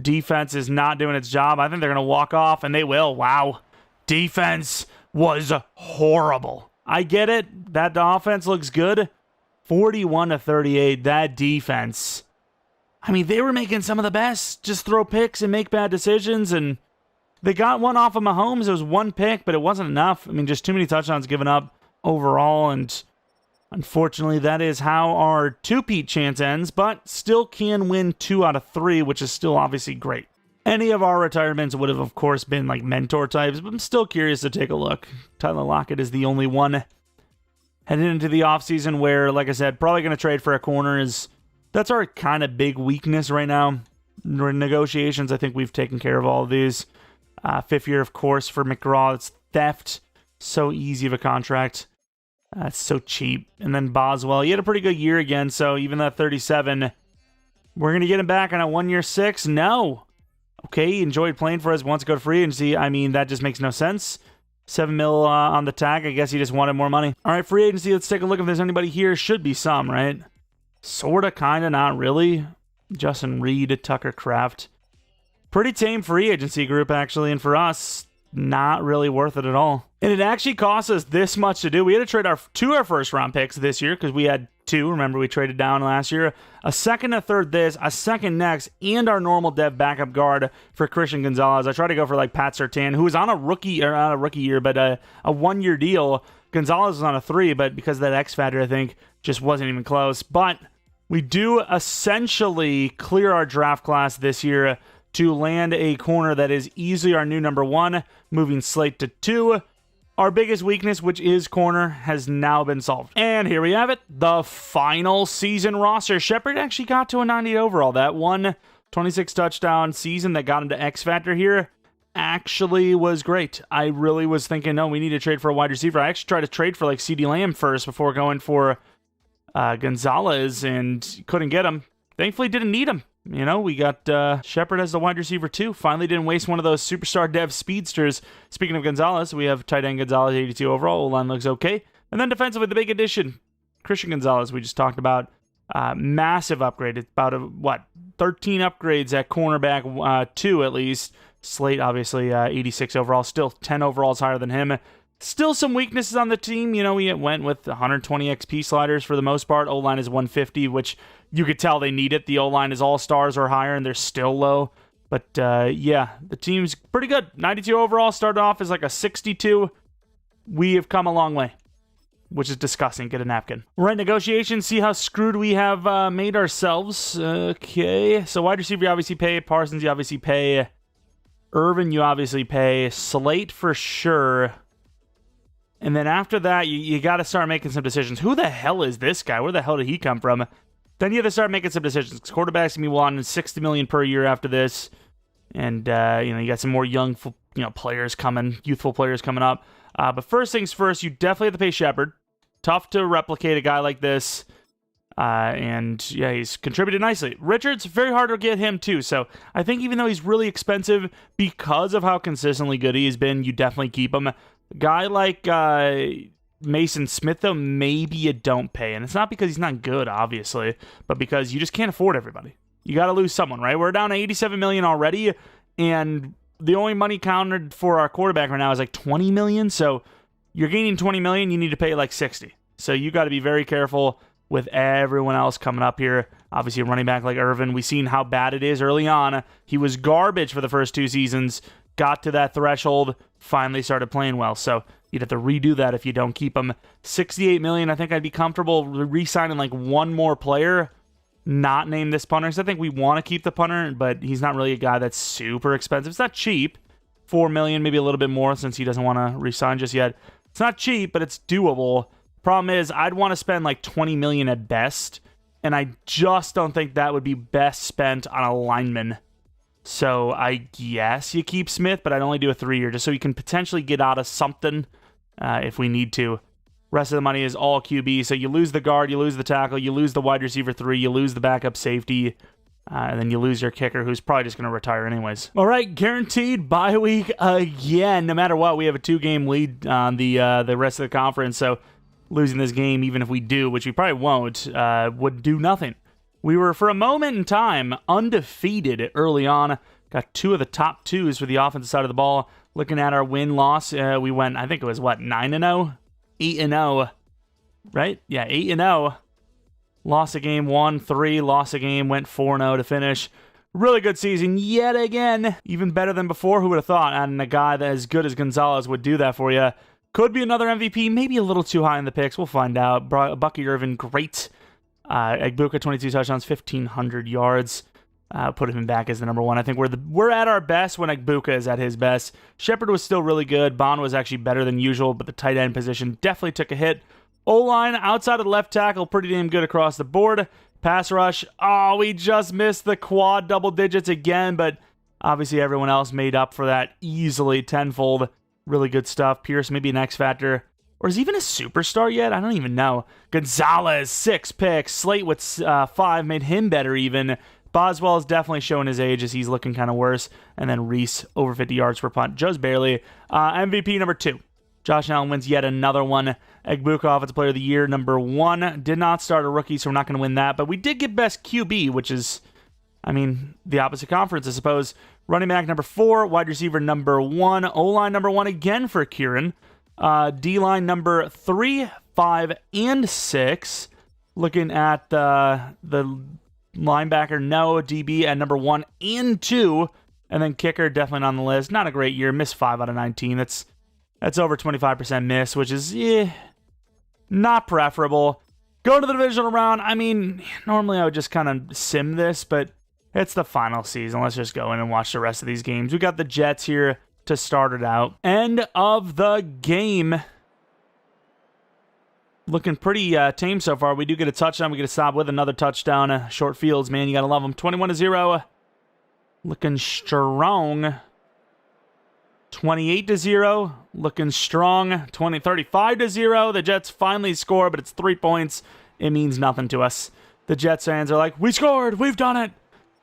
A: Defense is not doing its job. I think they're going to walk off, and they will. Wow. Defense was horrible. I get it. That offense looks good. 41-38. That defense. I mean, they were making some of the best. Just throw picks and make bad decisions, and they got one off of Mahomes. It was 1 pick, but it wasn't enough. I mean, just too many touchdowns given up overall, and unfortunately, that is how our 2-peat chance ends, but still can win 2 out of 3, which is still obviously great. Any of our retirements would have, of course, been like mentor types, but I'm still curious to take a look. Tyler Lockett is the only one heading into the offseason where, like I said, probably going to trade for a corner. That's our kind of big weakness right now. Negotiations, I think we've taken care of all of these. 5th year, of course, for McGraw. It's theft. So easy of a contract. It's so cheap. And then Boswell, he had a pretty good year again, so even that 37, we're going to get him back on a 1-year 6? No. Okay, he enjoyed playing for us, wants to go to free agency. I mean, that just makes no sense. $7 million on the tag. I guess he just wanted more money. All right, free agency. Let's take a look if there's anybody here. Should be some, right? Sorta, kinda, not really. Justin Reed, Tucker Kraft. Pretty tame free agency group, actually, and for us, not really worth it at all. And it actually cost us this much to do. We had to trade our 2 first-round picks this year because we had 2. Remember, we traded down last year. A second, a third this, a second next, and our normal dev backup guard for Christian Gonzalez. I tried to go for like Pat Surtain, who was on a rookie, or not a rookie year, but a 1-year deal. Gonzalez was on a 3, but because of that X factor, I think, just wasn't even close. But we do essentially clear our draft class this year to land a corner that is easily our new number 1, moving Slate to 2. Our biggest weakness, which is corner, has now been solved. And here we have it, the final season roster. Shepard actually got to a 98 overall. That 26 touchdown season that got him to X Factor here actually was great. I really was thinking, no, we need to trade for a wide receiver. I actually tried to trade for like CeeDee Lamb first before going for Gonzalez and couldn't get him. Thankfully, didn't need him. You know, we got Shepard as the wide receiver too. Finally didn't waste one of those superstar dev speedsters. Speaking of Gonzalez, we have tight end Gonzalez, 82 overall. O-line looks okay. And then defensively, the big addition, Christian Gonzalez, we just talked about. Massive upgrade. It's about 13 upgrades at cornerback, 2 at least. Slate, obviously, 86 overall. Still 10 overalls higher than him. Still some weaknesses on the team. You know, we went with 120 XP sliders for the most part. O-line is 150, which you could tell they need it. The O-line is all stars or higher, and they're still low. But, yeah, the team's pretty good. 92 overall, started off as like a 62. We have come a long way, which is disgusting. Get a napkin. We're in negotiations. See how screwed we have made ourselves. Okay, so wide receiver, you obviously pay. Parsons, you obviously pay. Irvin, you obviously pay. Slate for sure. And then after that, you got to start making some decisions. Who the hell is this guy? Where the hell did he come from? Then you have to start making some decisions. Quarterbacks going to be wanting $60 million per year after this. And, you got some more young players coming, youthful players coming up. But first things first, you definitely have to pay Shepard. Tough to replicate a guy like this. And yeah, he's contributed nicely. Richards, very hard to get him too. So I think even though he's really expensive, because of how consistently good he has been, you definitely keep him. A guy like Mason Smith, though, maybe you don't pay. And it's not because he's not good, obviously, but because you just can't afford everybody. You got to lose someone, right? We're down to $87 million already, and the only money counted for our quarterback right now is like $20 million. So you're gaining $20 million, you need to pay like $60. So you got to be very careful with everyone else coming up here. Obviously, a running back like Irvin, we've seen how bad it is early on. He was garbage for the first 2 seasons, got to that threshold, finally started playing well. So you'd have to redo that if you don't keep him. $68 million, I think I'd be comfortable re-signing like one more player, not name this punter, because I think we want to keep the punter, but he's not really a guy that's super expensive. It's not cheap. $4 million, maybe a little bit more since he doesn't want to re-sign just yet. It's not cheap, but it's doable. Problem is, I'd want to spend like $20 million at best, and I just don't think that would be best spent on a lineman. So I guess you keep Smith, but I'd only do a 3-year just so you can potentially get out of something if we need to. Rest of the money is all QB, so you lose the guard, you lose the tackle, you lose the wide receiver 3, you lose the backup safety, and then you lose your kicker, who's probably just going to retire anyways. All right, guaranteed bye week again. No matter what, we have a 2-game lead on the rest of the conference, so losing this game, even if we do, which we probably won't, would do nothing. We were, for a moment in time, undefeated early on. Got 2 of the top 2s for the offensive side of the ball. Looking at our win-loss, we went, I think it was, 9-0? 8-0, right? Yeah, 8-0. Lost a game, won 3. Lost a game, went 4-0 to finish. Really good season yet again. Even better than before, who would have thought? And a guy that as good as Gonzalez would do that for you. Could be another MVP, maybe a little too high in the picks. We'll find out. Bucky Irvin, great. Egbuka, 22 touchdowns, 1,500 yards. Put him back as the number 1. I think we're at our best when Egbuka is at his best. Shepard was still really good. Bond was actually better than usual, but the tight end position definitely took a hit. O-line, outside of the left tackle, pretty damn good across the board. Pass rush, we just missed the quad double digits again, but obviously everyone else made up for that easily tenfold. Really good stuff. Pierce, maybe an X factor. Or is he even a superstar yet? I don't even know. Gonzalez, 6 picks. Slate with 5 made him better even. Boswell is definitely showing his age as he's looking kind of worse. And then Reese, over 50 yards per punt. Just barely. MVP number 2. Josh Allen wins yet another one. Egbuka, Offensive Player of the Year, number 1. Did not start a rookie, so we're not going to win that. But we did get Best QB, which is, the opposite conference, I suppose. Running back number 4. Wide receiver number 1. O-line number 1 again for Kieran. D-line number 3, 5, and 6. Looking at the linebacker, no. DB at number 1 and 2. And then kicker, definitely not on the list. Not a great year. Missed 5 out of 19. That's over 25% miss, which is not preferable. Go to the divisional round. Normally I would just kind of sim this, but it's the final season. Let's just go in and watch the rest of these games. We got the Jets here to start it out. End of the game. Looking pretty tame so far. We do get a touchdown. We get a stop with another touchdown. Short fields, man. You got to love them. 21-0. Looking strong. 28-0. Looking strong. 35-0. The Jets finally score, but it's 3 points. It means nothing to us. The Jets fans are like, we scored. We've done it.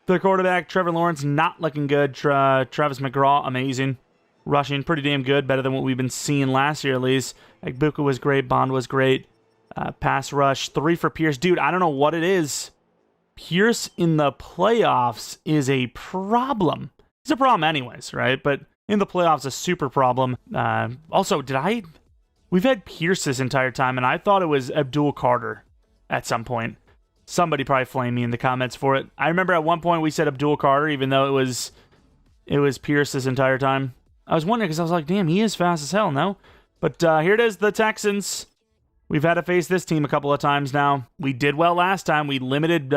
A: The quarterback, Trevor Lawrence, not looking good. Travis McGraw, amazing. Rushing, pretty damn good. Better than what we've been seeing last year, at least. Egbuka was great. Bond was great. Pass rush, 3 for Pierce. Dude, I don't know what it is. Pierce in the playoffs is a problem. It's a problem anyways, right? But in the playoffs, a super problem. Also, we've had Pierce this entire time, and I thought it was Abdul Carter at some point. Somebody probably flame me in the comments for it. I remember at one point we said Abdul Carter, even though it was Pierce this entire time. I was wondering because I was like, damn, he is fast as hell, no? But here it is, the Texans. We've had to face this team a couple of times now. We did well last time. We limited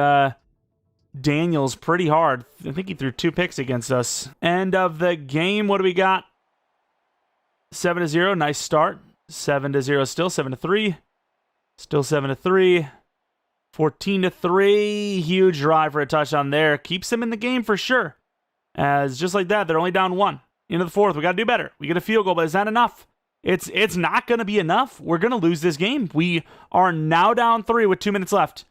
A: Daniels pretty hard. I think he threw 2 picks against us. End of the game, what do we got? 7-0, nice start. 7-0 still, 7-3. Still 7-3. 14-3, huge drive for a touchdown there. Keeps them in the game for sure. As just like that, they're only down 1. Into the 4th, we got to do better. We get a field goal, but is that enough? It's not going to be enough. We're going to lose this game. We are now down 3 with 2 minutes left.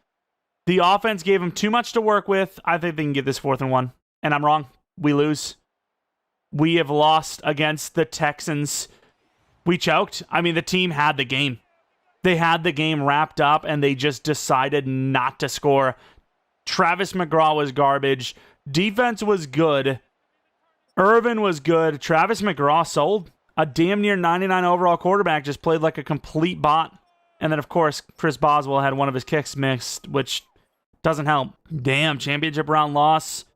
A: The offense gave him too much to work with. I think they can get this 4th and 1. And I'm wrong. We lose. We have lost against the Texans. We choked. I mean, the team had the game. They had the game wrapped up, and they just decided not to score. Travis McGraw was garbage. Defense was good. Irvin was good. Travis McGraw sold. A damn near 99 overall quarterback just played like a complete bot. And then, of course, Chris Boswell had one of his kicks missed, which doesn't help. Damn, championship round loss.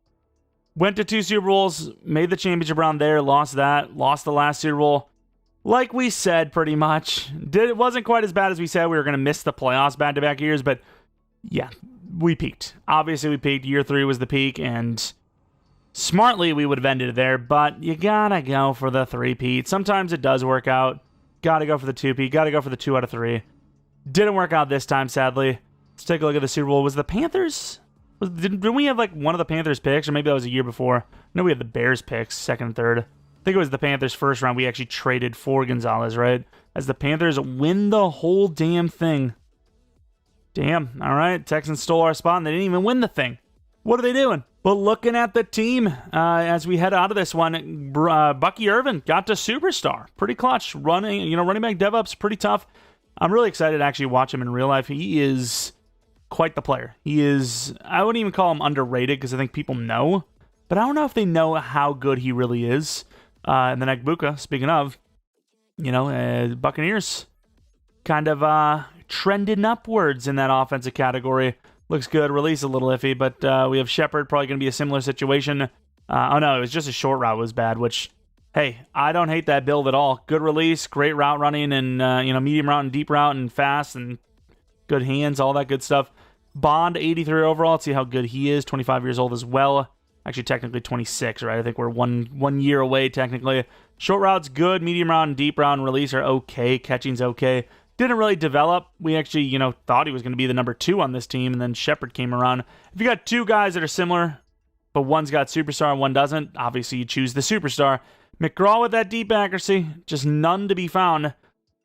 A: Went to 2 Super Bowls, made the championship round there, lost that, lost the last Super Bowl. Like we said, pretty much. It wasn't quite as bad as we said. We were going to miss the playoffs back-to-back years, but yeah, we peaked. Obviously, we peaked. Year 3 was the peak, and smartly, we would have ended it there, but you gotta go for the 3-peat. Sometimes it does work out. Gotta go for the 2-peat. Gotta go for the 2 out of 3. Didn't work out this time, sadly. Let's take a look at the Super Bowl. Was the Panthers... Didn't we have like one of the Panthers picks? Or maybe that was a year before. I know we had the Bears picks, 2nd and 3rd. I think it was the Panthers' 1st round. We actually traded for Gonzalez, right? As the Panthers win the whole damn thing. Damn. All right. Texans stole our spot, and they didn't even win the thing. What are they doing? But looking at the team, as we head out of this one, Bucky Irvin got to superstar. Pretty clutch. Running back dev-ups, pretty tough. I'm really excited to actually watch him in real life. He is quite the player. He is, I wouldn't even call him underrated because I think people know, but I don't know if they know how good he really is. And then Egbuka, speaking of, Buccaneers kind of trending upwards in that offensive category. Looks good. Release a little iffy, but we have Shepard, probably going to be a similar situation. Oh no, it was just a short route was bad, which, hey, I don't hate that build at all. Good release, great route running, and medium route and deep route and fast and good hands, all that good stuff. Bond, 83 overall. Let's see how good he is. 25 years old as well. Actually, technically 26, right? I think we're one year away, technically. Short route's good. Medium route and deep route and release are okay. Catching's okay. Didn't really develop. We actually, thought he was going to be the number 2 on this team, and then Shepard came around. If you got 2 guys that are similar, but one's got superstar and one doesn't, obviously you choose the superstar. McGraw with that deep accuracy, just none to be found.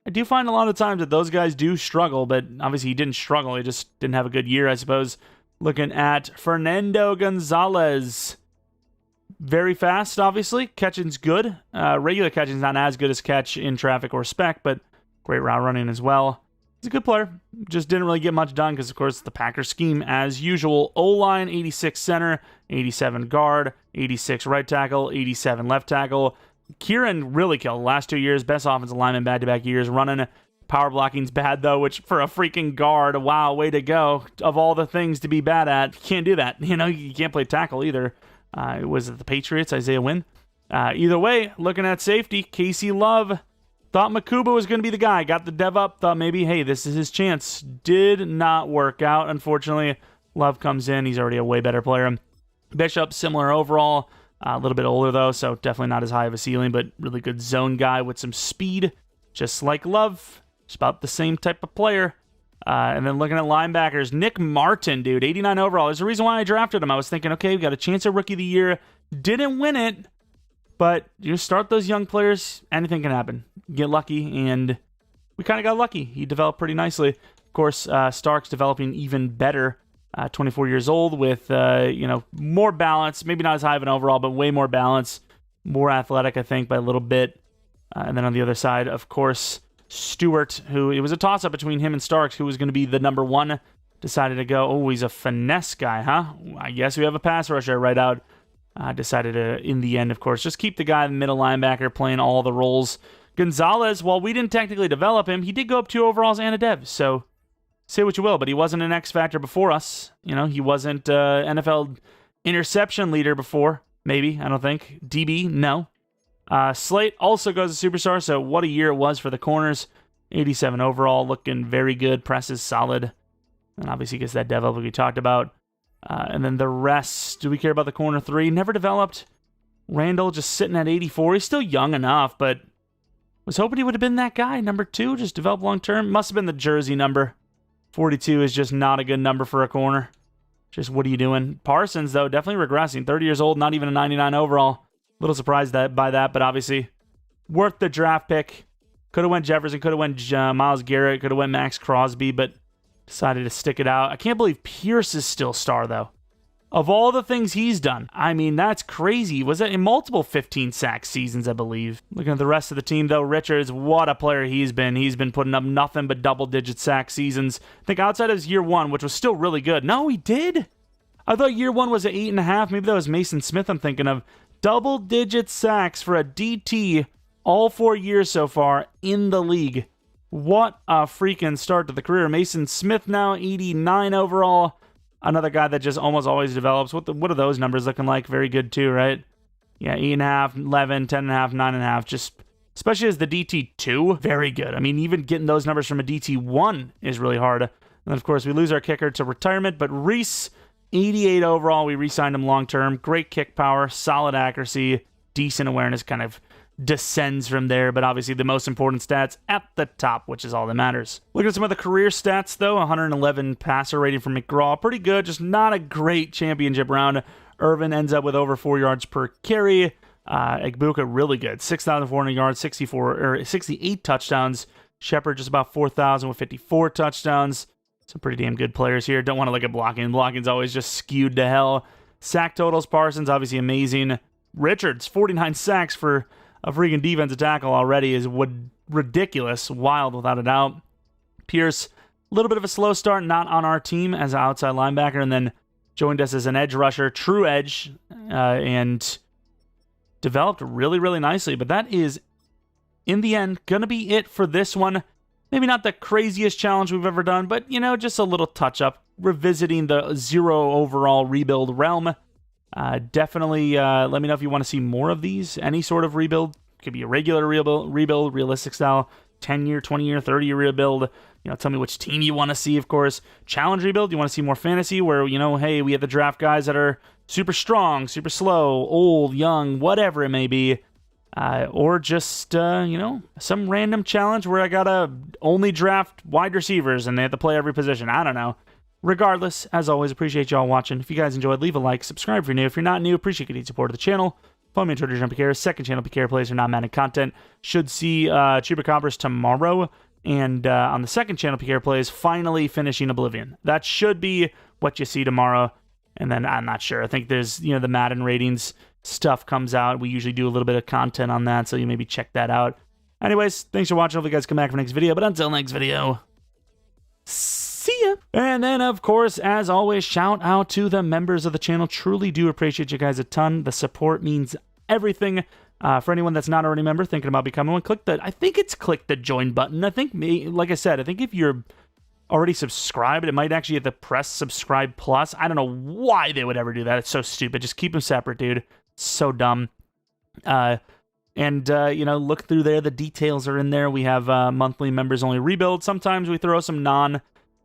A: I do find a lot of times that those guys do struggle, but obviously he didn't struggle. He just didn't have a good year, I suppose. Looking at Fernando Gonzalez. Very fast, obviously. Catching's good. Regular catching's not as good as catch in traffic or spec, but great route running as well. He's a good player. Just didn't really get much done because, of course, the Packers scheme as usual. O-line, 86 center, 87 guard, 86 right tackle, 87 left tackle. Kieran really killed the last 2 years. Best offensive lineman back-to-back years. Running power blocking's bad, though, which for a freaking guard, wow, way to go. Of all the things to be bad at, you can't do that. You can't play tackle either. Was it the Patriots, Isaiah Wynn? Either way, looking at safety, Casey Love. Thought Makuba was going to be the guy. Got the dev up. Thought maybe, hey, this is his chance. Did not work out, unfortunately. Love comes in. He's already a way better player. Bishop, similar overall. A little bit older, though, so definitely not as high of a ceiling, but really good zone guy with some speed, just like Love. Just about the same type of player. And then looking at linebackers, Nick Martin, dude, 89 overall. There's a reason why I drafted him. I was thinking, okay, we got a chance at Rookie of the Year. Didn't win it, but you start those young players, anything can happen. Get lucky, and we kind of got lucky. He developed pretty nicely. Of course, Stark's developing even better. 24 years old with, more balance. Maybe not as high of an overall, but way more balance. More athletic, I think, by a little bit. And then on the other side, of course, Stewart, who it was a toss-up between him and Starks, who was going to be the number 1. Decided to go, oh, he's a finesse guy, huh? I guess we have a pass rusher right out. Decided to, in the end, of course, just keep the guy, the middle linebacker, playing all the roles. Gonzalez, while we didn't technically develop him, he did go up 2 overalls and a dev, so say what you will, but he wasn't an X factor before us. He wasn't NFL interception leader before, maybe, I don't think. DB, no. Slate also goes to superstar, so what a year it was for the corners. 87 overall, looking very good. Press is solid. And obviously gets that dev up like we talked about. And then the rest, do we care about the corner 3? Never developed. Randall just sitting at 84. He's still young enough, but was hoping he would have been that guy. Number 2, just developed long term. Must have been the jersey number. 42 is just not a good number for a corner. Just what are you doing? Parsons, though, definitely regressing. 30 years old, not even a 99 overall. Little surprised by that, but obviously worth the draft pick. Could have went Jefferson, could have went Myles Garrett, could have went Max Crosby, but Decided to stick it out. I can't believe Pierce is still star, though. Of all the things he's done, I mean, that's crazy. Was it in multiple 15-sack seasons, I believe? Looking at the rest of the team, though, Richards, what a player he's been. He's been putting up nothing but double-digit sack seasons. I think outside of his year 1, which was still really good. No, he did. I thought year 1 was at 8.5. Maybe that was Mason Smith I'm thinking of. Double-digit sacks for a DT all 4 years so far in the league. What a freaking start to the career. Mason Smith now, 89 overall. Another guy that just almost always develops. What are those numbers looking like? Very good too, right? Yeah, 8.5, 11, 10.5, 9.5. Just, especially as the DT2, very good. I mean, even getting those numbers from a DT1 is really hard. And of course, we lose our kicker to retirement, but Reese, 88 overall. We re-signed him long-term. Great kick power, solid accuracy, decent awareness, kind of descends from there, but obviously the most important stats at the top, which is all that matters. Look at some of the career stats, though. 111 passer rating from McGraw. Pretty good, just not a great championship round. Irvin ends up with over 4 yards per carry. Egbuka, really good. 6,400 yards, 68 touchdowns. Shepard, just about 4,000 with 54 touchdowns. Some pretty damn good players here. Don't want to look at blocking. Blocking's always just skewed to hell. Sack totals, Parsons, obviously amazing. Richards, 49 sacks for a freaking defensive tackle already is ridiculous, wild without a doubt. Pierce, a little bit of a slow start, not on our team as an outside linebacker, and then joined us as an edge rusher, true edge, and developed really, really nicely. But that is, in the end, going to be it for this one. Maybe not the craziest challenge we've ever done, but, you know, just a little touch-up, revisiting the 0 overall rebuild realm. Definitely let me know if you want to see more of these. Any sort of rebuild. Could be a regular rebuild, realistic style, 10-year, 20-year, 30-year rebuild. You know, tell me which team you want to see, of course. Challenge rebuild, you want to see more fantasy where, you know, hey, we have to draft guys that are super strong, super slow, old, young, whatever it may be. Or just, you know, some random challenge where I gotta only draft wide receivers and they have to play every position. I don't know. Regardless, as always, appreciate y'all watching. If you guys enjoyed, leave a like, subscribe if you're new. If you're not new, appreciate your support of the channel. Follow me on Twitter, Jeromepkr. Second channel, PK plays for non-Madden content. Should see Chupacabras tomorrow. And on the second channel, PK plays, finally finishing Oblivion. That should be what you see tomorrow. And then I'm not sure. I think there's, you know, the Madden ratings stuff comes out. We usually do a little bit of content on that, so you maybe check that out. Anyways, thanks for watching. Hope you guys come back for next video. But until next video, see ya. And then, of course, as always, shout out to the members of the channel. Truly do appreciate you guys a ton. The support means everything. For anyone that's not already a member, thinking about becoming one, click the join button. I think, like I said, I think if you're already subscribed, it might actually have to press subscribe plus. I don't know why they would ever do that. It's so stupid. Just keep them separate, dude. So dumb. You know, look through there. The details are in there. We have monthly members only rebuilds. Sometimes we throw some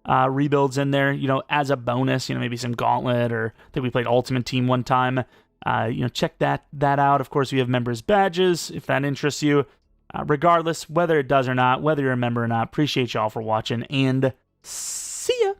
A: rebuilds in there, you know, as a bonus, you know, maybe some Gauntlet, or I think we played Ultimate Team one time. You know, check that out. Of course, we have members badges if that interests you. Regardless, whether it does or not, whether you're a member or not, appreciate y'all for watching, and see ya.